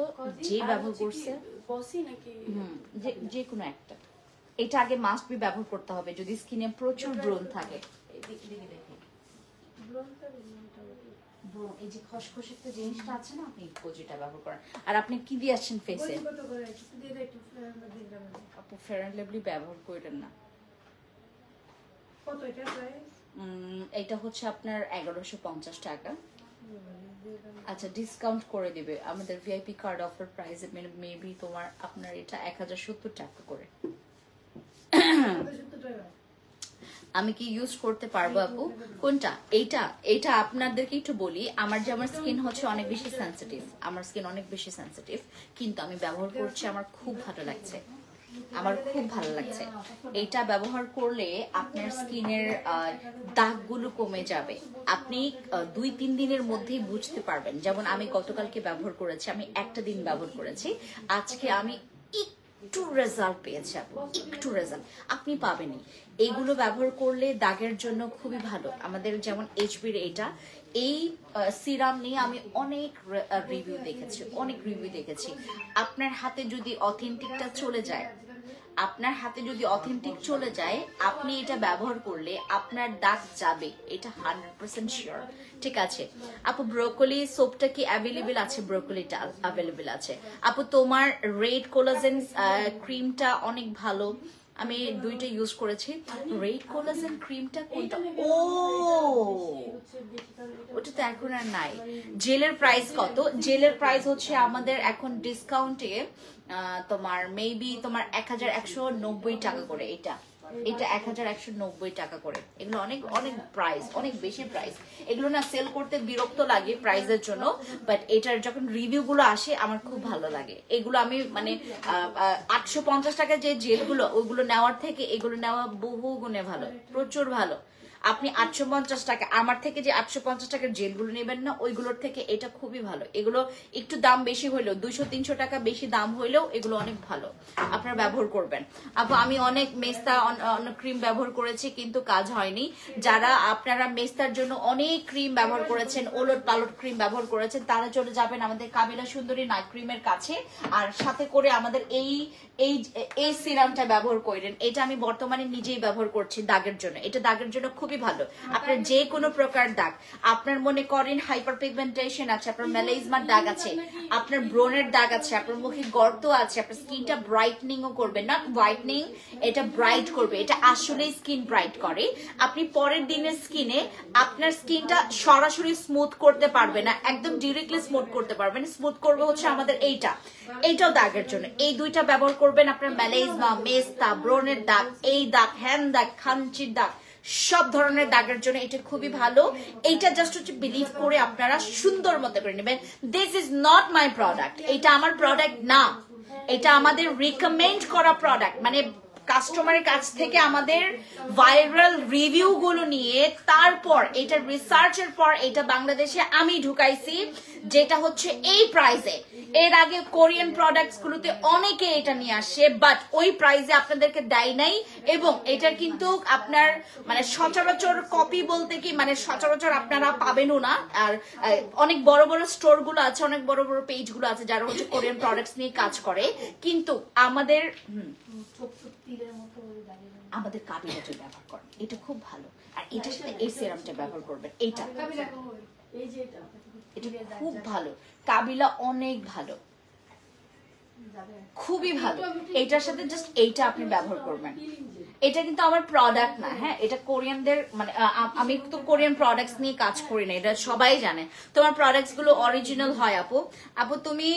যে ব্যবহার করছে, যে কোনো একটা, এটা আগে মাস্ট বি ব্যবহার করতে হবে যদি স্কিনে প্রচুর ব্রণ থাকে। এই যে খসখসে একটা জিনিসটা আছে না, আপনি যেটা ব্যবহার করেন। আর আপনি কি দিয়ে আসছেন ফেসে? আপু ফেয়ার অ্যান্ড লাভলি ব্যবহার করেন না। এটা হচ্ছে আপনার 1150 টাকা। আচ্ছা, ডিসকাউন্ট করে দিবে আমাদের ভিআইপি কার্ড অফার প্রাইসে, মেবি তোমার আপনার এটা 1070 টাকা করে। আমি কি ইউজ করতে পারবো আপু? কোনটা? এইটা আপনাদেরকে একটু বলি। আমার স্কিন হচ্ছে অনেক বেশি সেনসিটিভ, আমার স্কিন অনেক বেশি সেনসিটিভ, কিন্তু আমি ব্যবহার করছি, আমার খুব ভালো লাগছে, আমার খুব ভালো লাগছে। এইটা ব্যবহার করলে আপনার স্কিনের দাগগুলো কমে যাবে। আপনি 2-3 দিনের মধ্যেই বুঝতে পারবেন। যেমন আমি গতকালকে ব্যবহার করেছি, আমি একটা দিন ব্যবহার করেছি, আজকে আমি একটু রেজাল্ট পেয়েছি, একটু রেজাল্ট আপনি পাবেনই। এইগুলো ব্যবহার করলে দাগের জন্য খুবই ভালো। আমাদের যেমন এইচবির এই সিরাম নিয়ে আমি অনেক রিভিউ দেখেছি। আপনার হাতে যদি অথেন্টিকটা চলে যায়, আপনি এটা ব্যবহার করলে আপনার দাগ যাবে, এটা 100% শিওর। ঠিক আছে আপু, ব্রোকলি সোপটা কি অ্যাভেলেবেল আছে? ব্রোকলিটা অ্যাভেলেবেল আছে আপু। তোমার রেড কোলাজেন ক্রিমটা অনেক ভালো, আমি দুইটা ইউজ করেছি। রেড কোলাজেন ক্রিমটা কোনটা? ওটা তো এখন আর নাই। জেলের প্রাইস কত? জেলের প্রাইস হচ্ছে আমাদের এখন ডিসকাউন্টে তোমার মেবি তোমার 1190 টাকা করে। এটা 1190 টাকা করে। এগুলো অনেক প্রাইস, অনেক বেশি প্রাইস। এগুলো না সেল করতে বিরক্ত লাগে প্রাইসের জন্য, বাট এটার যখন রিভিউ গুলো আসে আমার খুব ভালো লাগে। এগুলো আমি মানে 850 টাকা যে জেলগুলো, ওইগুলো নেওয়ার থেকে এগুলো নেওয়া বহু গুণে ভালো, প্রচুর ভালো। আপনি 850 টাকা আমার থেকে যে 850 টাকার জেলগুলো নেবেন না, ওইগুলোর থেকে এটা খুবই ভালো। এগুলো একটু দাম বেশি হইলেও, 200-300 টাকা বেশি দাম হইলেও এগুলো অনেক ভালো, আপনারা ব্যবহার করবেন। আপু আমি অনেক মেস্তা ক্রিম ব্যবহার করেছি কিন্তু কাজ হয়নি। যারা আপনারা মেস্তার জন্য অনেক ক্রিম ব্যবহার করেছেন, ওলট পালট ক্রিম ব্যবহার করেছেন, তারা চলে যাবেন আমাদের কাবিলা সুন্দরী নাইট ক্রিমের কাছে, আর সাথে করে আমাদের এই সিরামটা ব্যবহার করেন। এটা আমি বর্তমানে নিজেই ব্যবহার করছি দাগের জন্য। এটা দাগের জন্য খুবই ভালো। আপনার যে কোনো প্রকার দাগ, আপনার মনে করেন হাইপার পিগমেন্টেশন আছে, আপনার মেলাইজমার দাগ আছে, আপনার ব্রনের দাগ আছে, আপনার মুখে গর্ত আছে, আপনার স্কিনটা ব্রাইটনিংও করবে, নট হোয়াইটনিং, এটা ব্রাইট করবে। এটা আসলেই স্কিন ব্রাইট করে। আপনি পরের দিনের স্কিনে আপনার স্কিনটা সরাসরি স্মুথ করতে পারবে না, একদম ডিরেক্টলি স্মুথ করতে পারবেন। স্মুথ করবে হচ্ছে আমাদের এইটাও দাগের জন্য। এই দুইটা ব্যবহার করবেন। আপনার মেলাইজমা, মেস্তা, ব্রনের দাগ, এই দাগ, হ্যান দাগ, খানচির দাগ সব ধরনের দাগের জন্য এটা খুবই ভালো। এইটা জাস্ট হচ্ছে বিলিভ করে আপনারা সুন্দর মতো করে নেবেন। This is not my product, এটা আমার প্রোডাক্ট না, এটা আমাদের রিকমেন্ড করা প্রোডাক্ট, মানে কাস্টমারের কাছ থেকে আমাদের ভাইরাল রিভিউ গুলো নিয়ে তারপর এটা রিসার্চের পর এটা বাংলাদেশে আমি ঢুকাইছি, যেটা হচ্ছে এই প্রাইসে। এর আগে কোরিয়ান প্রোডাক্টস গুলোতে অনেকে এটা নিয়ে আসে, বাট ওই প্রাইসে আপনাদেরকে দেয় নাই। এবং এটার কিন্তু আপনার মানে সচরাচর কপি বলতে কি মানে সচরাচর আপনারা পাবেনও না। আর অনেক বড় বড় স্টোর গুলো আছে, অনেক বড় বড় পেজ গুলো আছে যারা হচ্ছে কোরিয়ান প্রোডাক্টস নিয়ে কাজ করে, কিন্তু আমাদের কাবিলাটা ব্যবহার করেন, এটা খুব ভালো। আর এটার সাথে এই সিরামটা ব্যবহার করবেন, এটা খুব ভালো, কাবিলা অনেক ভালো, খুবই ভালো। এটার সাথে জাস্ট এইটা আপনি ব্যবহার করবেন। এটা কিন্তু আমার প্রোডাক্ট না, হ্যাঁ, এটা কোরিয়ানদের মানে আমি তো কোরিয়ান প্রোডাক্টস নিয়ে কাজ করি না, এটা সবাই জানে। তোমার প্রোডাক্টস গুলো অরিজিনাল হয় আপু। আপু তুমি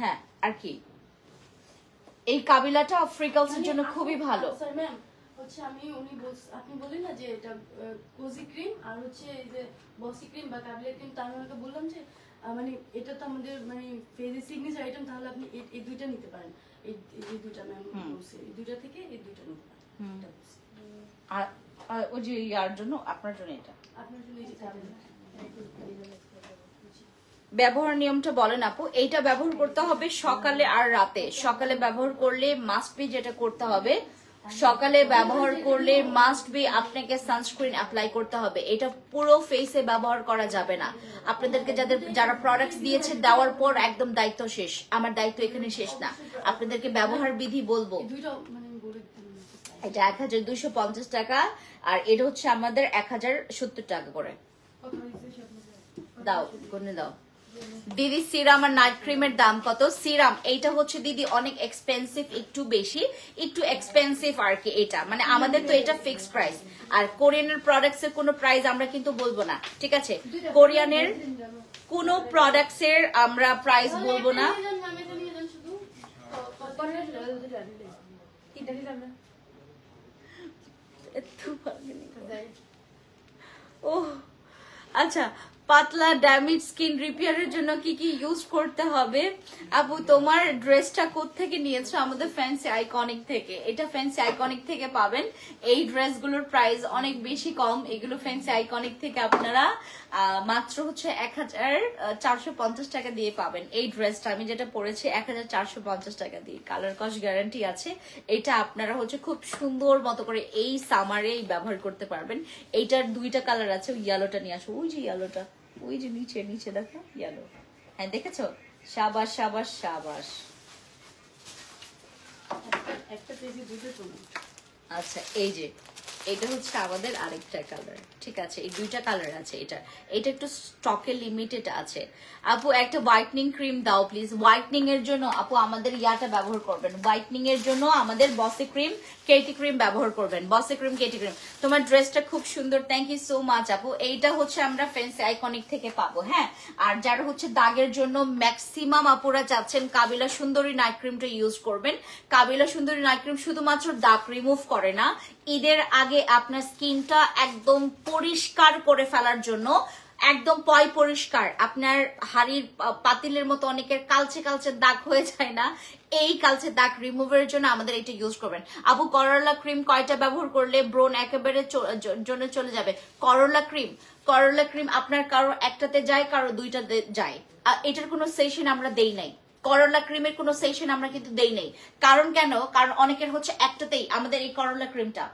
হ্যাঁ আর কি এই কাবিলাটা ফ্রিকলস এর জন্য খুবই ভালো। হচ্ছে আপনি বললেন না যে এটা কোজি ক্রিম আর হচ্ছে এই যে বসি ক্রিম বা কাবিলা ক্রিম, তার মানে বললাম যে মানে এটা তো আমাদের মানে ফেজে সিগনেচার আইটেম, তাহলে আপনি এই দুইটা নিতে পারেন। এই দুইটা ম্যাম বলছে এই দুইটা থেকে এই দুইটা নিতে পারেন। আর ওই যে ইয়ার জন্য আপনার জন্য এটা আপনার জন্য এই যে কাবিলা ব্যবহার নিয়মটা বলেন আপু। এইটা ব্যবহার করতে হবে সকালে আর রাতে। সকালে ব্যবহার করলে মাস্ট বি যেটা করতে হবে, সকালে ব্যবহার করলে মাস্ট বি আপনাকে সানস্ক্রিন অ্যাপ্লাই করতে হবে। এটা পুরো ফেসে ব্যবহার করা যাবে না। আপনাদেরকে যারা প্রোডাক্টস দিয়েছে দেওয়ার পর একদম দায়িত্ব শেষ, আমার দায়িত্ব এখানে শেষ না, আপনাদেরকে ব্যবহার বিধি বলবো। এটা 1250 টাকা আর এটা হচ্ছে আমাদের 1070 টাকা করে। দাও গুনে দাও দিদি। সিরাম আর নাইট ক্রিমের দাম কত? সিরাম এইটা হচ্ছে দিদি অনেক এক্সপেন্সিভ, একটু বেশি, একটু এক্সপেন্সিভ আর কি। এটা মানে আমাদের তো এটা ফিক্সড প্রাইস, আর কোরিয়ানের প্রোডাক্টস এর কোনো প্রাইস আমরা কিন্তু বলবো না, ঠিক আছে? কোরিয়ানের কোনো প্রোডাক্টস এর আমরা প্রাইস বলবো না। ও আচ্ছা, পাতলা ড্যামেজ স্কিন রিপেয়ারের জন্য কি কি ইউজ করতে হবে? আপু তোমার ড্রেসটা কোত্থেকে নিয়েছো? আমাদের ফ্যান্সি আইকনিক থেকে। এটা ফ্যান্সি আইকনিক থেকে পাবেন। এই ড্রেসগুলোর প্রাইস অনেক বেশি কম, এগুলো ফ্যান্সি আইকনিক থেকে আপনারা মাত্র হচ্ছে 1450 টাকা দিয়ে পাবেন। এই ড্রেসটা আমি যেটা পরেছি 1450 টাকা দিয়ে, কালার কস্ট গ্যারান্টি আছে। এটা আপনারা হচ্ছে খুব সুন্দর মতো করে এই সামারেই ব্যবহার করতে পারবেন। এইটার দুইটা কালার আছে, ইয়েলোটা নিয়ে আসো, ওই যে ইয়েলোটা, ওই যে নিচে নিচে দেখো ইয়েলো, হ্যাঁ দেখেছো? সাবাস সাবাস সাবাস। একটা পেজে দুটো চলুন। আচ্ছা এই যে এটা হচ্ছে আমাদের আরেকটা কালার, ঠিক আছে? এই দুইটা কালার আছে। এটা একটু স্টকে লিমিটেড আছে। আপু একটা হোয়াইটনিং ক্রিম দাও প্লিজ। হোয়াইটনিং এর জন্য আপু আমাদের ইয়াটা ব্যবহার করবেন, হোয়াইটনিং এর জন্য আমাদের বসি ক্রিম কেটি ক্রিম ব্যবহার করবেন। বসি ক্রিম কেটি ক্রিম। তোমার ড্রেসটা খুব সুন্দর, থ্যাংক ইউ সো মাচ আপু। এইটা হচ্ছে আমরা ফ্যান্সি আইকনিক থেকে পাবো, হ্যাঁ। আর যারা হচ্ছে দাগের জন্য ম্যাক্সিমাম আপুরা চাচ্ছেন কাবিলা সুন্দরী নাইট ক্রিমটা ইউজ করবেন। কাবিলা সুন্দরী নাইট ক্রিম শুধুমাত্র দাগ রিমুভ করে না, ঈদের আগে আপনার স্কিনটা একদম পরিষ্কার করে ফেলার জন্য, একদম পরিষ্কার, আপনার হাড়ির পাতিলের মতো অনেকের কালচে কালচে দাগ হয়ে যায় না, এই কালচে দাগ রিমুভের জন্য আমাদের এটা ইউজ করবেন। আপু করলা ক্রিম কয়টা ব্যবহার করলে ব্রোন একেবারে জন্য চলে যাবে? করলা ক্রিম আপনার কারো একটাতে যায়, কারো দুইটাতে যায়। এটার কোনো সেশন আমরা দেই নাই, করলা ক্রিমের কোনো সেশন আমরা কিন্তু দেই নাই। কারণ কেন? কারণ অনেকের হচ্ছে একটাতেই আমাদের এই করলা ক্রিমটা,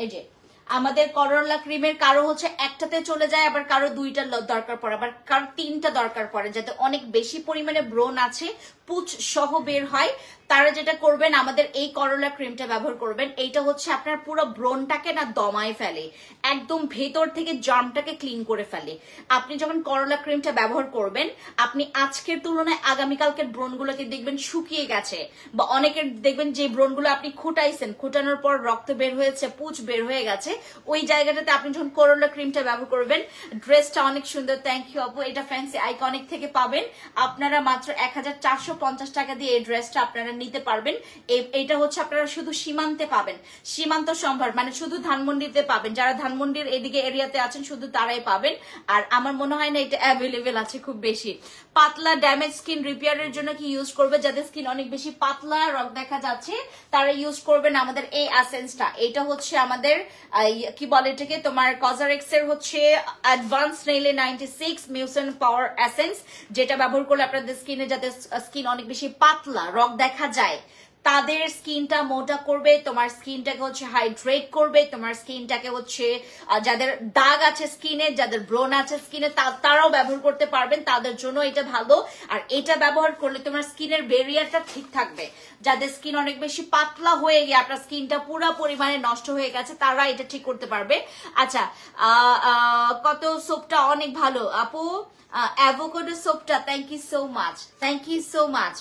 এই যে আমাদের করলা ক্রিমের কারো হচ্ছে একটাতে চলে যায়, আবার কারো দুইটা দরকার পড়ে, আবার কারো তিনটা দরকার পড়ে, যাতে অনেক বেশি পরিমাণে ব্রণ আছে পুচ সহ বের হয়। তারা যেটা করবেন আমাদের এই করলা ক্রিমটা ব্যবহার করবেন। এইটা হচ্ছে আপনার পুরো ব্রণটাকে না দমায় ফেলে, একদম ভেতর থেকে জার্মটাকে ক্লিন করে ফেলে। আপনি যখন করলা ক্রিমটা ব্যবহার করবেন, আপনি আজকের তুলনায় আগামীকালকের ব্রণগুলোকে দেখবেন শুকিয়ে গেছে, বা অনেকের দেখবেন যে ব্রণগুলো আপনি খুঁটাইছেন, খুঁটানোর পর রক্ত বের হয়েছে, পুচ বের হয়ে গেছে, ওই জায়গাটাতে আপনি যখন করোলা ক্রিমটা ব্যবহার করবেন, ড্রেসটা অনেক সুন্দর। থ্যাংক ইউ আপু। এটা ফ্যান্সি আইকনিক থেকে পাবেন আপনারা মাত্র 1450 টাকা দিয়ে এই ড্রেসটা আপনারা নিতে পারবেন। এটা হচ্ছে আপনারা শুধু সীমান্তে পাবেন, সীমান্ত সম্ভার, মানে শুধু ধানমন্ডিতে পাবেন। যারা ধানমন্ডির এদিকে এরিয়াতে আছেন শুধু তারাই পাবেন। আর আমার মনে হয় না এটা অ্যাভেলেবেল আছে খুব বেশি। পাতলা ড্যামেজ স্কিন রিপেয়ারের জন্য কি ইউজ করবে? যাদের স্কিন অনেক বেশি পাতলা, রগ দেখা যাচ্ছে, তারা ইউজ করবেন আমাদের এই এসেন্সটা। এটা হচ্ছে আমাদের কি বলে এটাকে, তোমার কজারেক্স এর হচ্ছে অ্যাডভান্স নেইলে 96 মিউসন পাওয়ার এসেন্স, যেটা ব্যবহার করলে আপনাদের স্কিনে, যাদের স্কিন অনেক বেশি পাতলা, রগ দেখা যায়, তাদের স্কিনটা মোটা করবে, তোমার স্কিনটাকে হচ্ছে হাইড্রেট করবে, তোমার স্কিনটাকে হচ্ছে যাদের দাগ আছে স্কিনে, যাদের ব্রণ আছে স্কিনে, তারাও ব্যবহার করতে পারবেন, তাদের জন্য এটা ভালো। আর এটা ব্যবহার করলে তোমার স্কিনের ব্যারিয়ারটা ঠিক থাকবে। যাদের স্কিন অনেক বেশি পাতলা হয়ে গিয়ে আপনার স্কিনটা পুরো পরিমাণে নষ্ট হয়ে গেছে, তারা এটা ঠিক করতে পারবে। আচ্ছা, কত সোপটা অনেক ভালো আপু, অ্যাভোকাডো সোপটা, thank you so much, thank you so much.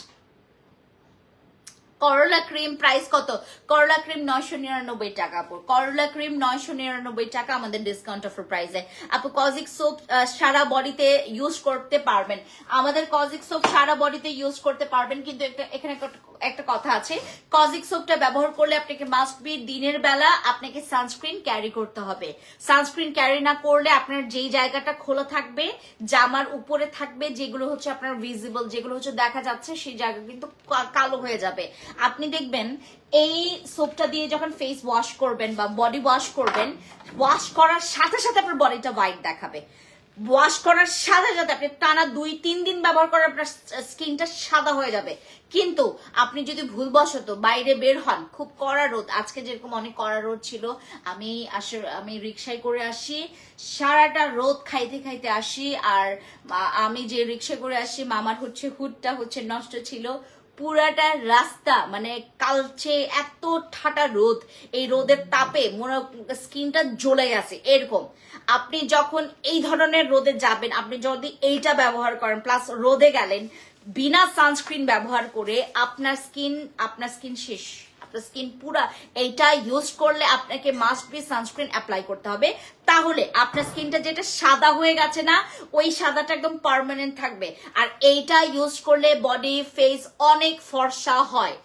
করলা ক্রিম প্রাইস কত? করলা ক্রিম 999 টাকা আপু, করলা ক্রিম 999 টাকা আমাদের ডিসকাউন্ট অফার প্রাইসে আপু। কজিক সোপ সারা বডিতে ইউজ করতে পারবেন, আমাদের কজিক সোপ সারা বডিতে ইউজ করতে পারবেন, কিন্তু এখানে একটা কথা আছে, কজিক সোপটা ব্যবহার করলে আপনাকে মাস্ট বি দিনের বেলা আপনাকে সানস্ক্রিন ক্যারি করতে হবে। সানস্ক্রিন ক্যারি না করলে আপনার যেই জায়গাটা খোলা থাকবে, জামার উপরে থাকবে, যেগুলো হচ্ছে আপনার ভিজিবল, যেগুলো হচ্ছে দেখা যাচ্ছে, সেই জায়গা কিন্তু কালো হয়ে যাবে। আপনি দেখবেন এই সোপটা দিয়ে যখন ফেস ওয়াশ করবেন বা বডি ওয়াশ করবেন, ওয়াশ করার সাথে সাথে আপনার বডিটা হোয়াইট দেখাবে। ওয়াশ করার সাথে সাথে আপনি টানা 2-3 দিন ব্যবহার করার আপনার স্কিনটা সাদা হয়ে যাবে। কিন্তু আপনি যদি ভুলবশত বাইরে বের হন, খুব কড়া রোদ, আজকে যেরকম অনেক কড়া রোদ ছিল, আমি রিক্সায় করে আসি, সারাটা রোদ খাইতে খাইতে আসি, আর আমি যে রিক্সায় করে আসি মামার হচ্ছে হুডটা হচ্ছে নষ্ট ছিল, পুরাটা রাস্তা মানে কালচে, এত ঠাটা রোদ, এই রোদের তাপে মোরা স্কিনটা জ্বলে গেছে এরকম। আপনি যখন এই ধরনের রোদে যাবেন, আপনি যদি এইটা ব্যবহার করেন, প্লাস রোদে গেলেন বিনা সানস্ক্রিন ব্যবহার করে, আপনার স্কিন শেষ, আপনার স্কিন পুরা। এইটা ইউজ করলে আপনাকে মাস্ট বি সানস্ক্রিন অ্যাপ্লাই করতে হবে, তাহলে আপনার স্কিনটা যেটা সাদা হয়ে গেছে না, ওই সাদাটা একদম পার্মানেন্ট থাকবে। আর এইটা ইউজ করলে বডি ফেস অনেক ফর্সা হয়,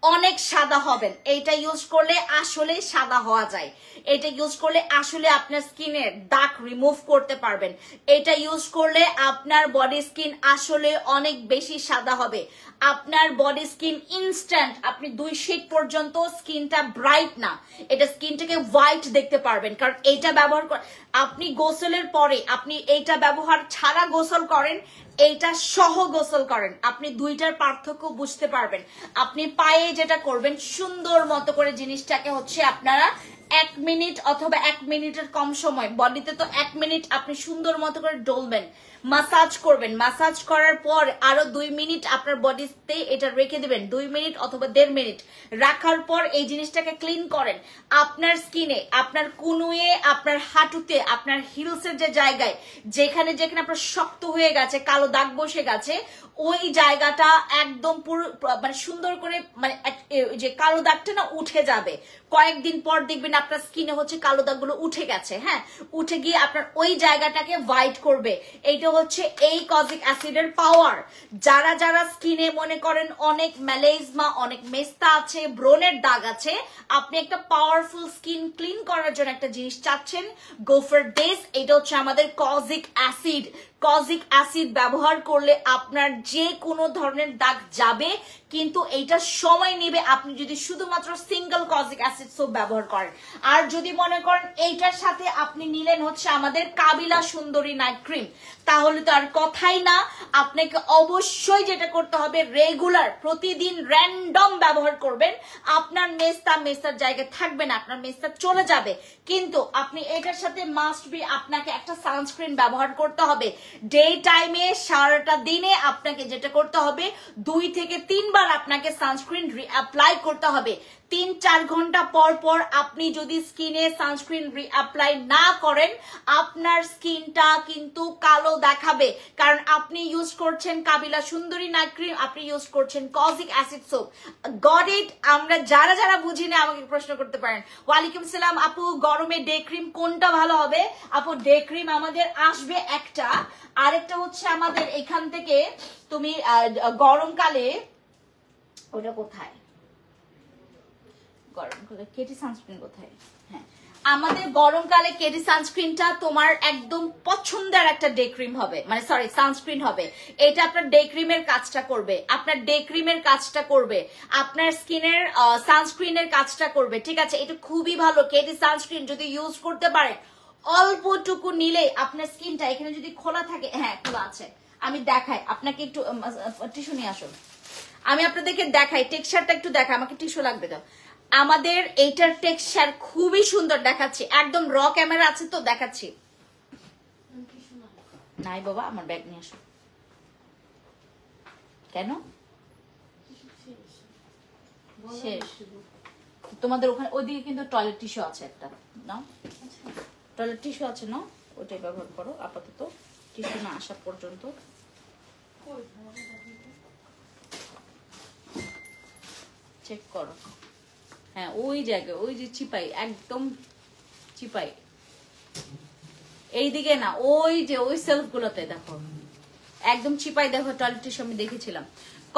অনেক সাদা হবেন। এইটা ইউজ করলে আসলে সাদা হওয়া যায়, এটা ইউজ করলে আসলে আপনার স্কিনের দাগ রিমুভ করতে পারবেন। এটা ইউজ করলে আপনার বডি স্কিন আসলে অনেক বেশি সাদা হবে। আপনার বডি স্কিন ইনস্ট্যান্ট, আপনি 2 শীট পর্যন্ত স্কিনটা ব্রাইট না, এটা স্কিনটাকে হোয়াইট দেখতে পারবেন। কারণ এইটা ব্যবহার আপনি গোসলের পরে, আপনি এইটা ব্যবহার ছাড়া গোসল করেন, এইটা সহ গোসল করেন, আপনি দুইটার পার্থক্য বুঝতে পারবেন। আপনি পায়ে যেটা করবেন, সুন্দর মতো করে জিনিসটাকে হচ্ছে আপনারা 1 মিনিট অথবা 1 মিনিটের কম সময়, বডিতে তো 1 মিনিট আপনি সুন্দর মতো করে ডলবেন, মাসাজ করবেন, মাসাজ করার পর আরো 2 মিনিট আপনার বডিতে এটা রেখে দিবেন, 2 মিনিট অথবা 1.5 মিনিট রাখার পর এই জিনিসটাকে ক্লিন করেন। আপনার স্কিনে, আপনার কুনুয়ে, আপনার হাঁটুতে, আপনার হিলসের যে জায়গায়, যেখানে যেখানে আপনার শক্ত হয়ে গেছে, কালো দাগ বসে গেছে, ওই জায়গাটা একদম পুরো মানে সুন্দর করে, মানে যে কালো দাগটা না উঠে যাবে। কয়েকদিন পর দেখবেন আপনার স্কিনে হচ্ছে কালো দাগগুলো উঠে গেছে, হ্যাঁ, উঠে গিয়ে আপনার ওই জায়গাটাকে হোয়াইট করবে। এইটা হচ্ছে এই কজিক অ্যাসিডের পাওয়ার। যারা যারা স্কিনে মনে করেন অনেক ম্যালেজমা, অনেক মেস্তা আছে, ব্রণের দাগ আছে, আপনি একটা পাওয়ারফুল স্কিন ক্লিন করার জন্য একটা জিনিস চাচ্ছেন, গো ফর দিস। এটা হচ্ছে আমাদের কজিক অ্যাসিড। কজিক অ্যাসিড ব্যবহার করলে আপনার যে কোনো ধরনের দাগ যাবে, কিন্তু এইটা সময় নেবে আপনি যদি শুধুমাত্র সিঙ্গেল কজিক অ্যাসিড সোপ ব্যবহার করেন। আর যদি মনে করেন এইটার সাথে আপনি নিলেন হচ্ছে আমাদের কাবিলা সুন্দরী নাইট ক্রিম, তাহলে তো আর কথাই না। আপনাকে অবশ্যই যেটা করতে হবে, রেগুলার প্রতিদিন র্যান্ডম ব্যবহার করবেন। আপনার মেস্তার জায়গায় থাকবে না, আপনার মেস্তা চলে যাবে, কিন্তু আপনি এটার সাথে মাস্ট বি আপনাকে একটা সানস্ক্রিন ব্যবহার করতে হবে। ডে টাইমে সারাটা দিনে আপনাকে যেটা করতে হবে, 2 থেকে 3 বার প্রতিবার আপনাকে সানস্ক্রিন রিঅ্যাপ্লাই করতে হবে। 3-4 ঘন্টা পর পর আপনি যদি স্কিনে সানস্ক্রিন রিঅ্যাপ্লাই না করেন আপনার স্কিনটা কিন্তু কালো দেখাবে, কারণ আপনি ইউজ করছেন কাবিলা সুন্দরী নাইট ক্রিম, আপনি ইউজ করছেন kojic acid soap. Got it? আমরা যারা যারা বুঝি না আমাকে প্রশ্ন করতে পারেন। ওয়ালাইকুম সালাম আপু, গরমে ডে ক্রিম কোনটা ভালো হবে? আপু ডে ক্রিম আমাদের আসবে একটা, আরেকটা হচ্ছে আমাদের এখান থেকে তুমি গরমকালে ওটা কোথায়, গরমকালে কেটি সানস্ক্রিন কোথায়? হ্যাঁ, আমাদের গরমকালে কেটি সানস্ক্রিনটা তোমার একদম পছন্দের একটা ডে ক্রিম হবে, মানে সরি সানস্ক্রিন হবে। এটা আপনার ডে ক্রিমের কাজটা করবে, আপনার ডে ক্রিমের কাজটা করবে, আপনার স্কিনের সানস্ক্রিনের কাজটা করবে। ঠিক আছে, এটা খুবই ভালো। কেটি সানস্ক্রিন যদি ইউজ করতে পারে অল্পটুকু নিলে আপনার স্কিনটা, এখানে যদি খোলা থাকে, হ্যাঁ খোলা আছে, আমি দেখাই আপনাকে, একটু টিস্যু নিয়ে আসুন, আমি আপনাদেরকে দেখাই, টেক্সচারটা একটু দেখাই, আমাকে টিস্যু লাগবে তো। আমাদের এইটার টেক্সচার খুবই সুন্দর দেখাচ্ছি, একদম র ক্যামেরা আছে তো দেখাচ্ছি। নাই বাবা, আমার ব্যাগ নিয়ে আসো। কেন শেষ? তোমাদের ওখানে ওইদিকে কিন্তু টয়লেট টিস্যু আছে একটা, নাও টয়লেট টিস্যু আছে না, ওটাই ব্যবহার করো আপাতত, টিস্যু না আসা পর্যন্ত। চেক করো, হ্যাঁ ওই জায়গায়, ওই যে চিপাই, একদম চিপাই, এইদিকে না, ওই যে ওই সেলফ গুলোতে দেখো, একদম চিপাই দেখো, টয়লেট টিস্যু আমি দেখেছিলাম।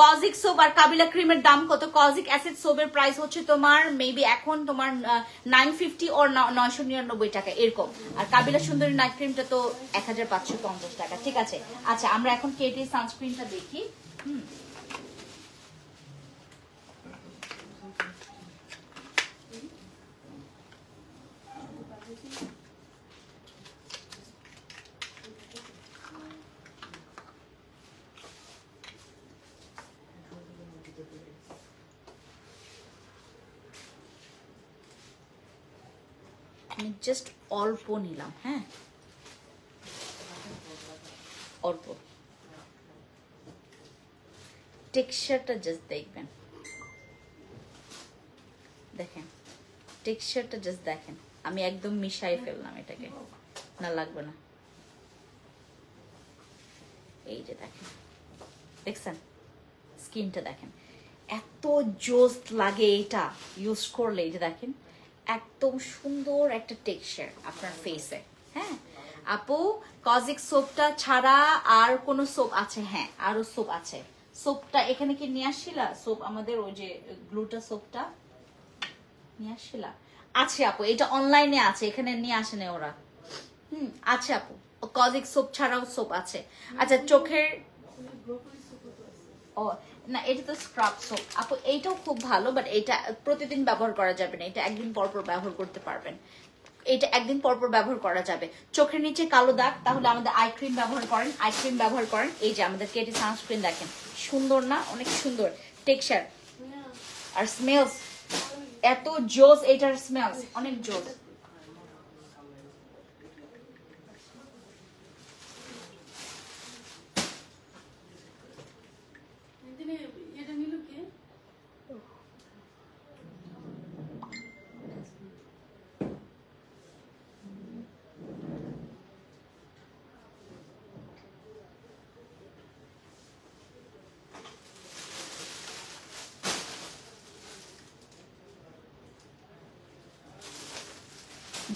কজিক সোপ আর কাবিলা ক্রিমের দাম কত? কজিক অ্যাসিড সোপের প্রাইস হচ্ছে তোমার মেবি এখন তোমার 950 or 999 টাকা এরকম, আর কাবিলা সুন্দরী নাইট ক্রিমটা তো 1550 টাকা। ঠিক আছে, আচ্ছা আমরা এখন কেটি সানস্ক্রিনটা দেখি। আমি জাস্ট অল্প নিলাম, হ্যাঁ অল্প, টেক্সচারটা জাস্ট দেখবেন, দেখেন টেক্সচারটা জাস্ট দেখেন, আমি একদম মিশাই ফেললাম এটাকে, না লাগবে না, এই যে দেখেন, দেখছেন স্কিনটা দেখেন, এত জোস লাগে এটা ইউজ করলে, এই যে দেখেন একদম সুন্দর একটা টেক্সচার আপনার ফেসে। হ্যাঁ আপু, কজিক সোপটা ছাড়া আর কোন সোপ আছে? হ্যাঁ আরো সোপ আছে, সোপটা এখানে কি নিয়ে আসছিলা? সোপ আমাদের ওই যে গ্লুটা সোপটা নিয়ে আসছিলা? আছে আপু, এটা অনলাইনে আছে, এখানে নিয়ে আসে না ওরা। আছে আপু, কজিক সোপ ছাড়াও সোপ আছে। আচ্ছা চোখের, ও না এটা তো স্ক্রাব সোপ আপু, এইটাও খুব ভালো, বাট এটা প্রতিদিন ব্যবহার করা যাবে না, এটা একদিন পর পর ব্যবহার করতে পারবেন, এটা একদিন পর পর ব্যবহার করা যাবে। চোখের নিচে কালো দাগ, তাহলে আমাদের আই ক্রিম ব্যবহার করেন, আই ক্রিম ব্যবহার করেন। এই যে আমাদের কেটি সানস্ক্রিন দেখেন, সুন্দর না, অনেক সুন্দর টেক্সচার আর স্মেলস, এত জোস, এটার স্মেলস অনেক জোস। এটা নিল কে?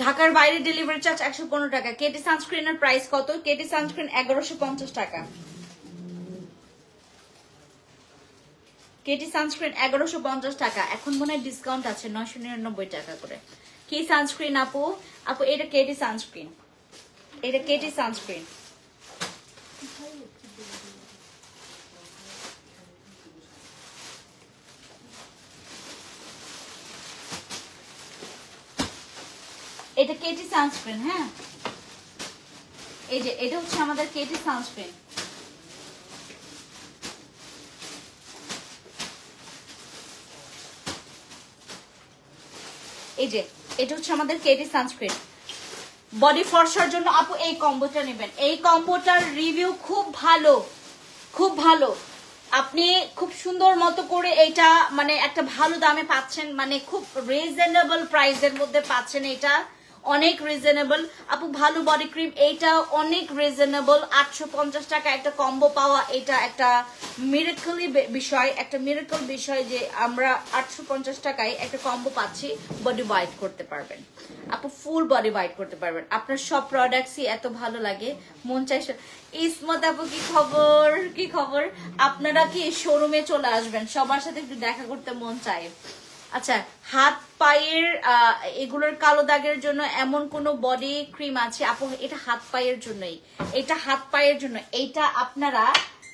ঢাকার বাইরে ডেলিভারি চার্জ 115 টাকা। কেটি সানস্ক্রিনের প্রাইস কত? কেটি সানস্ক্রিন 1150 টাকা। কেটি সানস্ক্রিন 1150 টাকা, এখন মনে হয় ডিসকাউন্ট আছে 999 টাকা করে। কি সানস্ক্রিন আপু? আপু এটা কেটি সানস্ক্রিন, এটা কেটি সানস্ক্রিন। এটা কেটি সানস্ক্রিন, হ্যাঁ এই যে এটা হচ্ছে আমাদের কেটি সানস্ক্রিন। এই যে এটা হচ্ছে আমাদের কেটি সানস্ক্রিন। বডি ফর্সার জন্য আপু এই কম্বোটা নেবেন, এই কম্বোটার রিভিউ খুব ভালো, খুব ভালো। আপনি খুব সুন্দর মতো করে এটা মানে একটা ভালো দামে পাচ্ছেন, মানে খুব রিজনেবল প্রাইসের মধ্যে পাচ্ছেন। এটা অনেক রিজনেবল আপু। ভালো বডি ক্রিম, এইটা অনেক রিজনেবল। 850 টাকা একটা কম্বো পাওয়া, এটা একটা মিরাকলি বিষয়, একটা মিরাকল বিষয় যে আমরা 850 টাকায় একটা কম্বো পাচ্ছি। বডি হোয়াইট করতে পারবেন আপু, ফুল বডি হোয়াইট করতে পারবেন। আপনার সব প্রোডাক্টসই এত ভালো লাগে, মন চাই। ইসমত আপু কি খবর, কি খবর? আপনারা কি শোরুমে চলে আসবেন, সবার সাথে একটু দেখা করতে মন চায়। আচ্ছা, হাত পায়ের এগুলোর কালো দাগের জন্য এমন কোন বডি ক্রিম আছে আপু? এটা হাত পায়ের জন্যই, এটা হাত পায়ের জন্য। এইটা আপনারা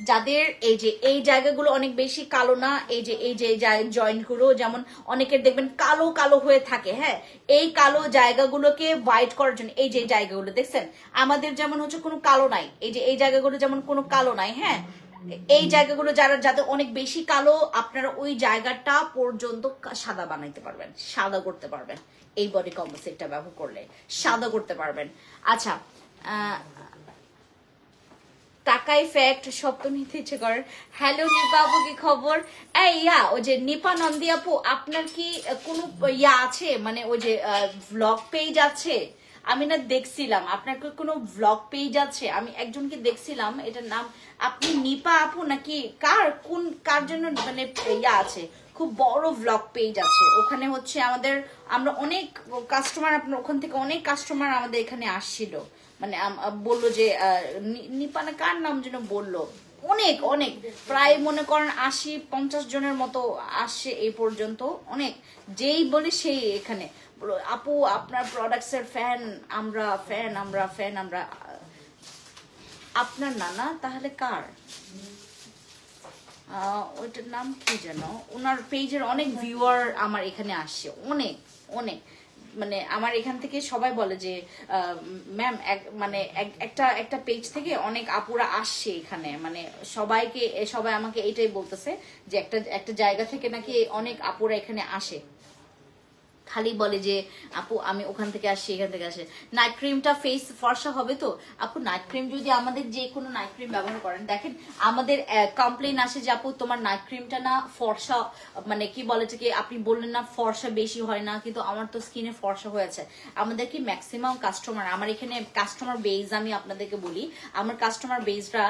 যাদের এই যে এই জায়গাগুলো অনেক বেশি কালো না, এই যে জয়েন্ট গুলো যেমন অনেকের দেখবেন কালো কালো হয়ে থাকে, হ্যাঁ, এই কালো জায়গাগুলোকে হোয়াইট করার জন্য এই যে জায়গাগুলো দেখছেন আমাদের যেমন হচ্ছে কোনো কালো নাই, এই যে এই জায়গাগুলো যেমন কোনো কালো নাই, হ্যাঁ, এই জায়গাগুলো যাদের অনেক বেশি কালো, আপনারা ওই জায়গাটা পর্যন্ত সাদা বানাইতে পারবেন, সাদা করতে পারবেন এই বডি কম্বো সেটটা ব্যবহার করলে, সাদা করতে পারবেন। আচ্ছা, টাকা ইফেক্ট সব তো নিতে ইচ্ছে করেন। হ্যালো নিপা আপু কি খবর? এই ওই যে নিপা নন্দী আপু, আপনার কি কোনো আছে, মানে ওই যে ভ্লগ পেজ আছে? আমি না দেখছিলাম আপনার কোনো ভ্লগ পেজ আছে, আমি একজনকে দেখছিলাম, এটার নাম আপনি নিপা আপু নাকি কার জন্য মানে আছে, খুব বড় ভ্লগ পেজ আছে ওখানে হচ্ছে আমাদের, আমরা অনেক কাস্টমার, আপনার ওখান থেকে অনেক কাস্টমার আমাদের এখানে আসছিল, মানে বললো যে নিপানা কার নাম যেন বললো, অনেক অনেক প্রায় মনে করেন 80-50 জনের মতো আসছে এই পর্যন্ত, অনেক যেই বলি সেই এখানে বলো আপু আপনার প্রোডাক্টস এর ফ্যান আমরা, আমরা আপনার নানা তাহলে কার ওইটার নাম কি যেন, ওনার পেজের অনেক ভিউয়ার আমার এখানে আসছে, অনেক অনেক, মানে আমার এখান থেকে সবাই বলে যে ম্যাম মানে একটা পেজ থেকে অনেক আপুরা আসছে এখানে, মানে সবাই আমাকে এটাই বলতেছে যে একটা জায়গা থেকে নাকি অনেক আপুরা এখানে আসে, খালি বলে যে আপু আমি ওখান থেকে আসি, এখান থেকে আসে। নাইট ক্রিমটা ফেস ফর্সা হবে তো আপু? নাইট ক্রিম যদি আমাদের যে কোনো নাইট ক্রিম ব্যবহার করেন, দেখেন আমাদের কমপ্লেন আসে যে আপু তোমার নাইট ক্রিমটা না ফর্সা, মানে কি বলে যে কি আপনি বললেন না ফর্সা বেশি হয় না, কিন্তু আমার তো স্কিনে ফর্সা হয়েছে। আমাদের কি ম্যাক্সিমাম কাস্টমার, আমার এখানে কাস্টমার বেজ, আমি আপনাদেরকে বলি আমার কাস্টমার বেজরা,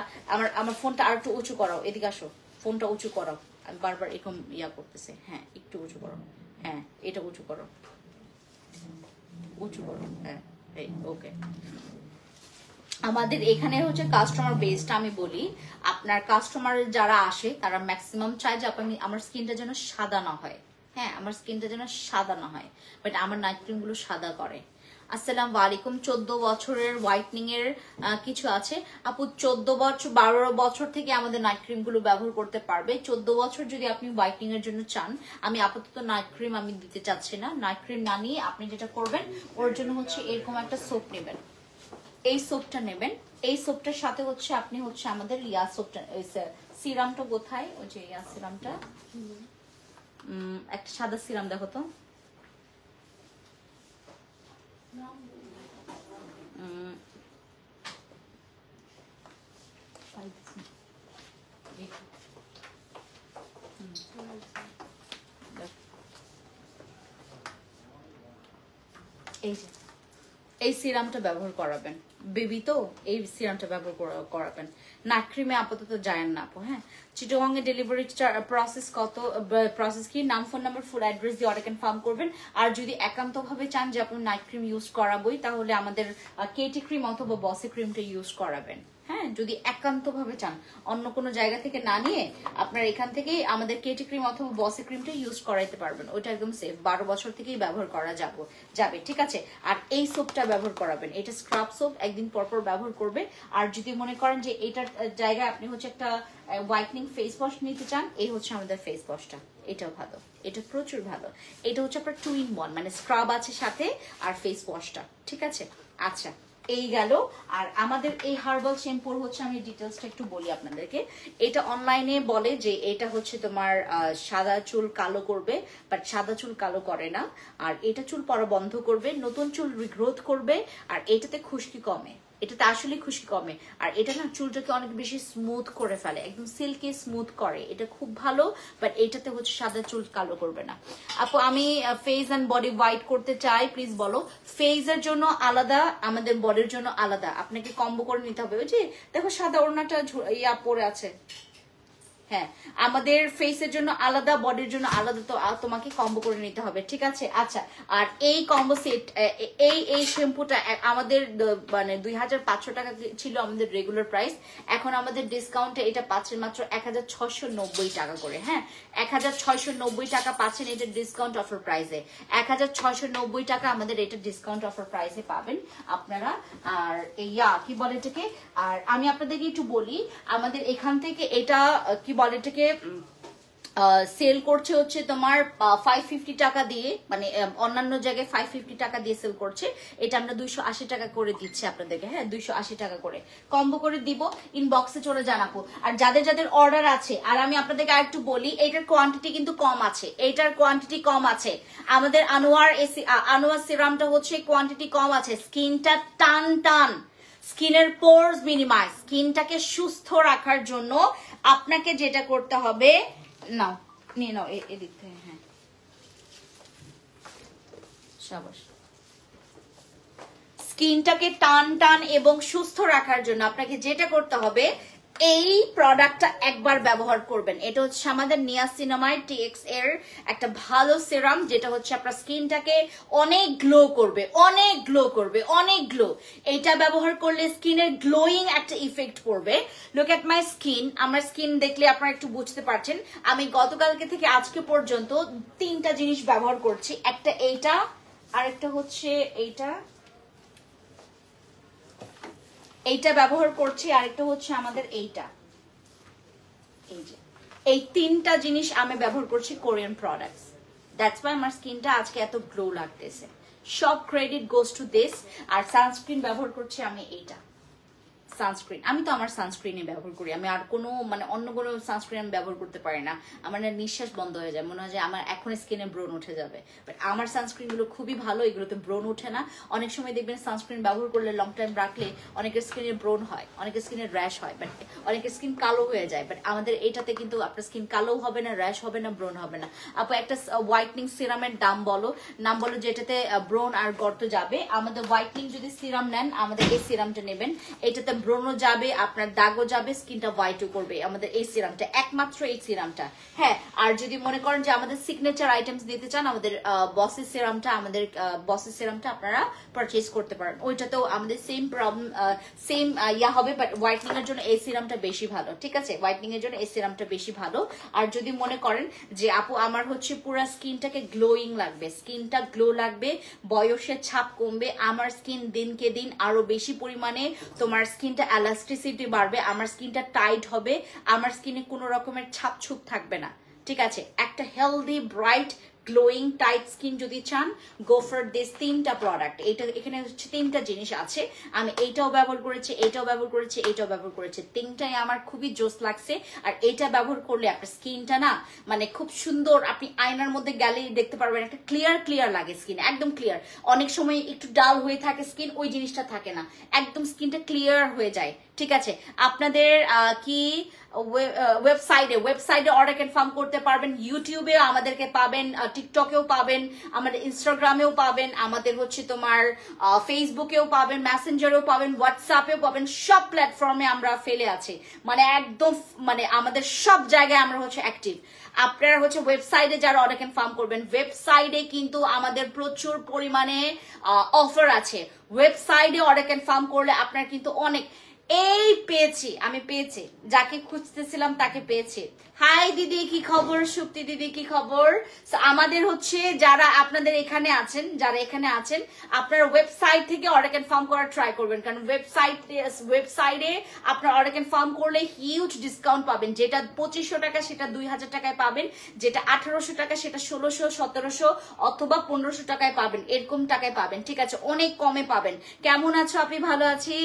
আমার ফোনটা আর একটু উঁচু করাও, এদিকে আসো, ফোনটা উঁচু করাও, আমি বারবার এরকম করতেছে, হ্যাঁ একটু উঁচু করো, হ্যাঁ এটা উঁচু করো, উঁচু করো, হ্যাঁ এই ওকে। আমাদের এখানে হচ্ছে কাস্টমার বেসটা আমি বলি, আপনার কাস্টমার যারা আসে তারা ম্যাক্সিমাম চায় যে আপনি আমার স্কিনটা যেন সাদা না হয়, হ্যাঁ আমার স্কিনটা যেন সাদা না হয়, বাট আমার নাইট ক্রিম গুলো সাদা করে। আসসালামু আলাইকুম। 14 বছরের হোয়াইটনিং এর কিছু আছে আপু? 12 বছর থেকে আমাদের নাইট ক্রিম গুলো ব্যবহার করতে পারবে। 14 বছর যদি আপনি হোয়াইটনিং এর জন্য চান, আমি আপাতত নাইট ক্রিম আমি দিতে চাচ্ছি না। নাইট ক্রিম না নিয়ে আপনি যেটা করবেন, ওর জন্য হচ্ছে এরকম একটা সোপ নেবেন, এই সোপটা নেবেন, এই সোপটার সাথে হচ্ছে আপনি হচ্ছে আমাদের সোপটা, সিরামটা কোথায়, ওই যে সিরামটা, একটা সাদা সিরাম দেখো তো, এই সিরামটা ব্যবহার করাবেন, বেবি তো এই সিরামটা ব্যবহার করাবেন। নাইট ক্রিমে আপাতত যায় না আপু, হ্যাঁ। চিটাগং এ ডেলিভারি প্রসেস কত, প্রসেস কি, নাম ফোন নাম্বার ফুল অ্যাড্রেস দিয়ে অর্ডার কনফার্ম করবেন। আর যদি একান্তভাবে চান যে আপনি নাইট ক্রিম ইউজ করাবোই, তাহলে আমাদের কেটি ক্রিম অথবা বসি ক্রিমটা ইউজ করাবেন, হ্যাঁ। যদি একান্তভাবে চান, অন্য কোনো জায়গা থেকে না নিয়ে আপনার এখান থেকেই আমাদের কেটি ক্রিম অথবা বসি ক্রিমটা ইউজ করাইতে পারবেন, ওইটা একদম সেফ, 12 বছর থেকেই ব্যবহার করা যাবে, ঠিক আছে। আর এই সোপটা ব্যবহার করাবেন, এটা স্ক্রাব সোপ, একদিন পরপর ব্যবহার করবে। আর যদি মনে করেন যে এটার জায়গায় আপনি হচ্ছে একটা হোয়াইটনিং ফেস ওয়াশ নিতে চান, এই হচ্ছে আমাদের ফেস ওয়াশটা, এটাও ভালো, এটা প্রচুর ভালো। এটা হচ্ছে আপনার 2 in 1, মানে স্ক্রাব আছে সাথে আর ফেস ওয়াশটা, ঠিক আছে। আচ্ছা এই গেল। আর আমাদের এই হার্বাল শ্যাম্পুর হচ্ছে আমি ডিটেলসটা একটু বলি আপনাদেরকে। এটা অনলাইনে বলে যে এটা হচ্ছে তোমার সাদা চুল কালো করবে, বাট সাদা চুল কালো করে না। আর এটা চুল পড়া বন্ধ করবে, নতুন চুল রিগ্রোথ করবে, আর এটাতে খুশকি কমে, এটাতে আসলে খুশকি কমে। আর এটা না চুলটাকে অনেক বেশি স্মুথ করে ফেলে, একদম সিল্কি স্মুথ করে, এটা খুব ভালো। বাট এটাতে হচ্ছে সাদা চুল কালো করবে না। আপু আমি ফেস অ্যান্ড বডি হোয়াইট করতে চাই, প্লিজ বলো। ফেসের জন্য আলাদা, আমাদের বডির জন্য আলাদা, আপনাকে কম্বো করে নিতে হবে। ওই যে দেখো সাদা ওড়নাটা ইয়া পরে আছে, হ্যাঁ আমাদের ফেসের জন্য আলাদা, বডির জন্য আলাদা, তো তোমাকে কম্বো করে নিতে হবে, ঠিক আছে? আচ্ছা, আর এই কম্বো সেট, এই শ্যাম্পুটা আমাদের মানে 2500 টাকা ছিল আমাদের রেগুলার প্রাইস, এখন আমাদের ডিসকাউন্টে এটা পাচ্ছেন মাত্র 1690 টাকা করে। হ্যাঁ 1690 টাকা পাচ্ছেন এটা ডিসকাউন্ট অফার প্রাইসে, 1690 টাকা আমাদের এটা ডিসকাউন্ট অফার প্রাইসে পাবেন আপনারা। আর ইয়া কি বলে এটাকে, আর আমি আপনাদেরকে একটু বলি, আমাদের এখান থেকে এটা কি বলে এটাকে সেল করছে হচ্ছে তোমার 550 টাকা দিয়ে, মানে অন্যান্য জায়গায় 550 টাকা দিয়ে সেল করছে, এটা আমরা 280 টাকা করে দিচ্ছি আপনাদেরকে। হ্যাঁ 280 টাকা করে কম্বো করে দিব, ইনবক্সে চলে জানাবো। আর যাদের যাদের অর্ডার আছে, আর আমি আপনাদেরকে আরেকটু বলি, এটার কোয়ান্টিটি কিন্তু কম আছে, এটার কোয়ান্টিটি কম আছে। আমাদের আনোয়ার সিরামটা হচ্ছে কোয়ান্টিটি কম আছে, স্কিনটা টান টান, স্কিনের পোরস মিনিমাইজ, স্কিনটাকে সুস্থ রাখার জন্য আপনাকে যেটা করতে হবে, নাও নিয়ে নাও এদিক থেকে, হ্যাঁ সাবাস। স্কিনটাকে টান টান এবং সুস্থ রাখার জন্য আপনাকে যেটা করতে হবে, এই প্রোডাক্টটা একবার ব্যবহার করবেন। এটা হচ্ছে আমাদের নিয়াসিনামাইড TX এর একটা ভালো সিরাম, যেটা হচ্ছে আপনার স্কিনটাকে অনেক গ্লো করবে, অনেক গ্লো করবে, অনেক গ্লো। এটা ব্যবহার করলে স্কিনের গ্লোয়িং একটা ইফেক্ট পড়বে। লুক এট মাই স্কিন, আমার স্কিন দেখলে আপনারা একটু বুঝতে পারছেন, আমি গতকালকে থেকে আজকে পর্যন্ত 3টা জিনিস ব্যবহার করছি, একটা এইটা, আরেকটা হচ্ছে এইটা ব্যবহার করছি, আরেকটা হচ্ছে আমাদের এইটা, এই যে এই 3টা জিনিস আমি ব্যবহার করছি কোরিয়ান প্রোডাক্টস, দ্যাটস ওয়াই আমার স্কিনটা আজকে এত গ্লো লাগতেছে। সব ক্রেডিট গোজ টু দিস। আর সানস্ক্রিন ব্যবহার করছি আমি এইটা সানস্ক্রিন, আমি তো আমার সানস্ক্রিনই ব্যবহার করি, আমি আর কোনো মানে অন্য কোনো সানস্ক্রিন আমি ব্যবহার করতে পারি না, আমার না নিঃশ্বাস বন্ধ হয়ে যায়, মনে হয় যে আমার এখন স্কিনে ব্রণ উঠে যাবে। বাট আমার সানস্ক্রিনগুলো খুবই ভালো, এগুলোতে ব্রণ উঠে না। অনেক সময় দেখবেন সানস্ক্রিন ব্যবহার করলে লং টাইম রাখলে অনেকের স্কিনে ব্রণ হয়, অনেকের স্কিনে র্যাশ হয়, বাট অনেকের স্কিন কালো হয়ে যায়। বাট আমাদের এটাতে কিন্তু আপনার স্কিন কালো হবে না, র্যাশ হবে না, ব্রণ হবে না। আপু একটা হোয়াইটনিং সিরামের নাম বলো যেটাতে ব্রণ আর গর্ত যাবে। আমাদের হোয়াইটনিং যদি সিরাম নেন, আমাদের এই সিরামটা নেবেন, এটাতে ব্রণও যাবে, আপনার দাগও যাবে, স্কিনটা হোয়াইটও করবে আমাদের এই সিরামটা, একমাত্র এই সিরামটা। হ্যাঁ আর যদি মনে করেন যে আমাদের সিগনেচার আইটেমস দিতে চান, আমাদের বসেস সিরামটা আপনারা পারচেজ করতে পারেন, ওইটাতেও আমাদের সেম প্রবলেম সেম ইয়া হবে, বাট হোয়াইটনিং এর জন্য এই সিরামটা বেশি ভালো, ঠিক আছে? হোয়াইটনিং এর জন্য এই সিরামটা বেশি ভালো। আর যদি মনে করেন যে আপু আমার হচ্ছে পুরো স্কিনটাকে গ্লোয়িং লাগবে, স্কিনটা গ্লো লাগবে, বয়সের ছাপ কমবে, আমার স্কিন দিনকে দিন আরো বেশি পরিমাণে তোমার স্কিনটা এলাস্টিসিটি বাড়বে, আমার স্কিনটা টাইট হবে, আমার স্কিনে কোনো রকমের ছাপ থাকবে না, ঠিক আছে? একটা healthy bright glowing tight skin যদি চান, গো ফর দিস 3টা প্রোডাক্ট। এখানে হচ্ছে 3টা জিনিস আছে, আমি এইটাও ব্যবহার করেছি, এইটাও ব্যবহার করেছি, এইটাও ব্যবহার করেছি, 3টাই আমার খুবই জোস লাগছে। আর এইটা ব্যবহার করলে আপনার স্কিনটা না মানে খুব সুন্দর, আপনি আয়নার মধ্যে গেলে দেখতে পারবেন, একটা ক্লিয়ার লাগে স্কিন, একদম ক্লিয়ার। অনেক সময় একটু ডাল হয়ে থাকে স্কিন, ওই জিনিসটা থাকে না, একদম স্কিনটা ক্লিয়ার হয়ে যায়, ঠিক আছে? আপনাদের কি ওয়েবসাইটে অর্ডার কনফার্ম করতে পারবেন, ইউটিউবেও আমাদেরকে পাবেন, টিকটকেও পাবেন, আমাদের ইনস্টাগ্রামেও পাবেন, আমাদের হচ্ছে তোমার ফেসবুকেও পাবেন, মেসেঞ্জারেও পাবেন, হোয়াটসঅ্যাপেও পাবেন, সব প্ল্যাটফর্মে আমরা ফেলে আছি, মানে একদম মানে আমাদের সব জায়গায় আমরা হচ্ছে অ্যাক্টিভ। আপনারা হচ্ছে ওয়েবসাইটে যারা অর্ডার কনফার্ম করবেন, ওয়েবসাইটে কিন্তু আমাদের প্রচুর পরিমাণে অফার আছে, ওয়েবসাইটে অর্ডার কনফার্ম করলে আপনার কিন্তু অনেক আমি পেয়েছি, যাকে খুঁজতেছিলাম তাকে পেয়েছি। হাই দিদি কি খবর, সুপ্তি দিদি কি খবর? আমাদের হচ্ছে যারা আপনাদের এখানে আছেন, আপনারা ওয়েবসাইট থেকে অর্ডার কনফার্ম করার ট্রাই করবেন, কারণ ওয়েবসাইটে আপনারা অর্ডার কনফার্ম করলে হিউজ ডিসকাউন্ট পাবেন, যেটা 2500 টাকা সেটা 2000 টাকায় পাবেন, যেটা 1800 টাকা সেটা 1600, 1700 অথবা 1500 টাকায় পাবেন, এরকম টাকায় পাবেন, ঠিক আছে? অনেক কমে পাবেন। কেমন আছো আপনি? ভালো আছি।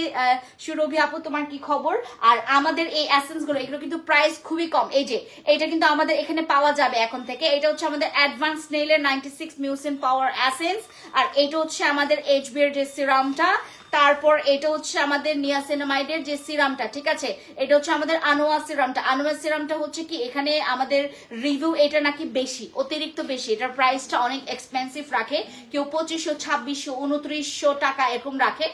সুরভি আপু তোমার কি খবর? আর আমাদের এই এসেন্স গুলো, এগুলো কিন্তু প্রাইস খুবই কম। এই যে এটা কিন্তু আমাদের এখানে পাওয়া যাবে এখন থেকে, এটা হচ্ছে আমাদের অ্যাডভান্স নেইলের 96 মিউসিন পাওয়ার এসেন্স, আর এটা হচ্ছে আমাদের HB এর যে সিরামটা তারপর এটা হচ্ছে আমাদের নিয়াসিনামাইডের যে সিরামটা, ঠিক আছে, এটা হচ্ছে আমাদের আনোয়া সিরামটা। আনোয়া সিরামটা হচ্ছে কি এখানে আমাদের রিভিউ এটা নাকি বেশি, অতিরিক্ত বেশি, এটার প্রাইসটা অনেক এক্সপেন্সিভ রাখে, কেউ 2500, 2600, 2900 টাকা এরকম রাখে।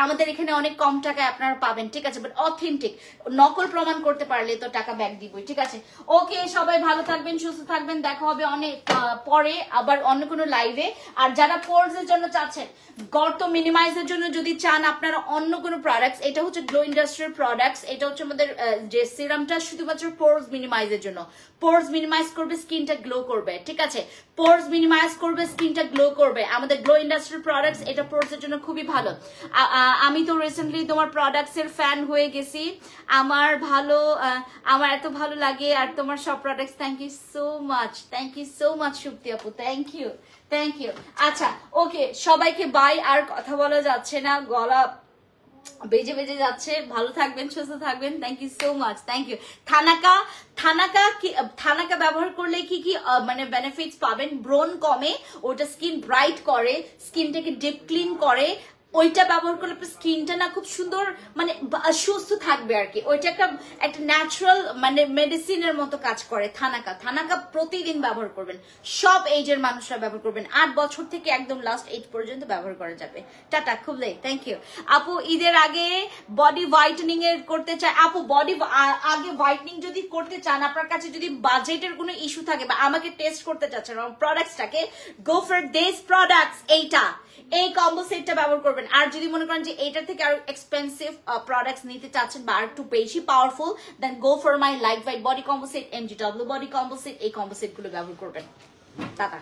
আমাদের এখানে অনেক কম টাকায় আপনারা পাবেন, ঠিক আছে, বাট অথেন্টিক, নকল প্রমাণ করতে পারলে তো টাকা ব্যাক দিবই, ঠিক আছে। ওকে, সবাই ভালো থাকবেন, সুস্থ থাকবেন, দেখা হবে অনেক পরে আবার অন্য কোনো লাইভে। আর যারা পোরস এর জন্য চাচ্ছেন, গর্ত মিনিমাইজের জন্য যদি চান আপনারা অন্য কোনো প্রোডাক্টস, এটা হচ্ছে গ্লো ইন্ডাস্ট্রির প্রোডাক্টস, এটা হচ্ছে আমাদের যে সিরামটা শুধুমাত্র পোরস মিনিমাইজের জন্য। পোরস মিনিমাইজ করবে, স্কিনটা গ্লো করবে, ঠিক আছে, পোরস মিনিমাইজ করবে, স্কিনটা গ্লো করবে। আমাদের গ্লো ইন্ডাস্ট্রির প্রোডাক্টস, এটা পোরস এর জন্য খুবই ভালো। আমি তো রিসেন্টলি তোমার প্রোডাক্টস এর ফ্যান হয়ে গেছি, আমার এত ভালো লাগে, আর তোমার সব products, thank you so much, thank you so much Supti আপু, থ্যাংক ইউ, থ্যাংক ইউ। আচ্ছা, ওকে, সবাইকে বাই, আর কথা বলা যাচ্ছে না, গলা বেজে বেজে যাচ্ছে। ভালো থাকবেন, সুস্থ থাকবেন, thank you so much, thank you. Thanaka ব্যবহার করলে কি কি মানে বেনিফিটস পাবেন? ব্রণ কমে, ওটা স্কিন ব্রাইট করে, স্কিনটাকে ডিপ ক্লিন করে, ওইটা ব্যবহার করলে স্কিনটা না খুব সুন্দর মানে সুস্থ থাকবে আর কি। ওইটা একটা ন্যাচারাল মানে মেডিসিনের মতো কাজ করে। থানাকা প্রতিদিন ব্যবহার করবেন, সব এজের মানুষরা ব্যবহার করবেন, 8 বছর থেকে একদম লাস্ট এজ পর্যন্ত ব্যবহার করা যাবে। টাটা, খুব লেট, থ্যাংক ইউ। আপু ঈদের আগে বডি হোয়াইটেনিং এর করতে চাই, আপু বডি আগে হোয়াইটেনিং যদি করতে চান, আপনার কাছে যদি বাজেটের কোনো ইস্যু থাকে বা আমাকে টেস্ট করতে চাচ্ছেন আমার প্রোডাক্টসটাকে, গো ফর দিস প্রোডাক্টস, এই কম্বো সেটটা ব্যবহার করবেন। আর যদি মনে করেন যে এইটার থেকে আরো এক্সপেন্সিভ প্রোডাক্টস নিতে চাচ্ছেন বা আর একটু বেশি powerful, then go for my light weight body combo set, MGW body combo set, এই কম্বো সেট গুলো ব্যবহার করবেন। টাটা।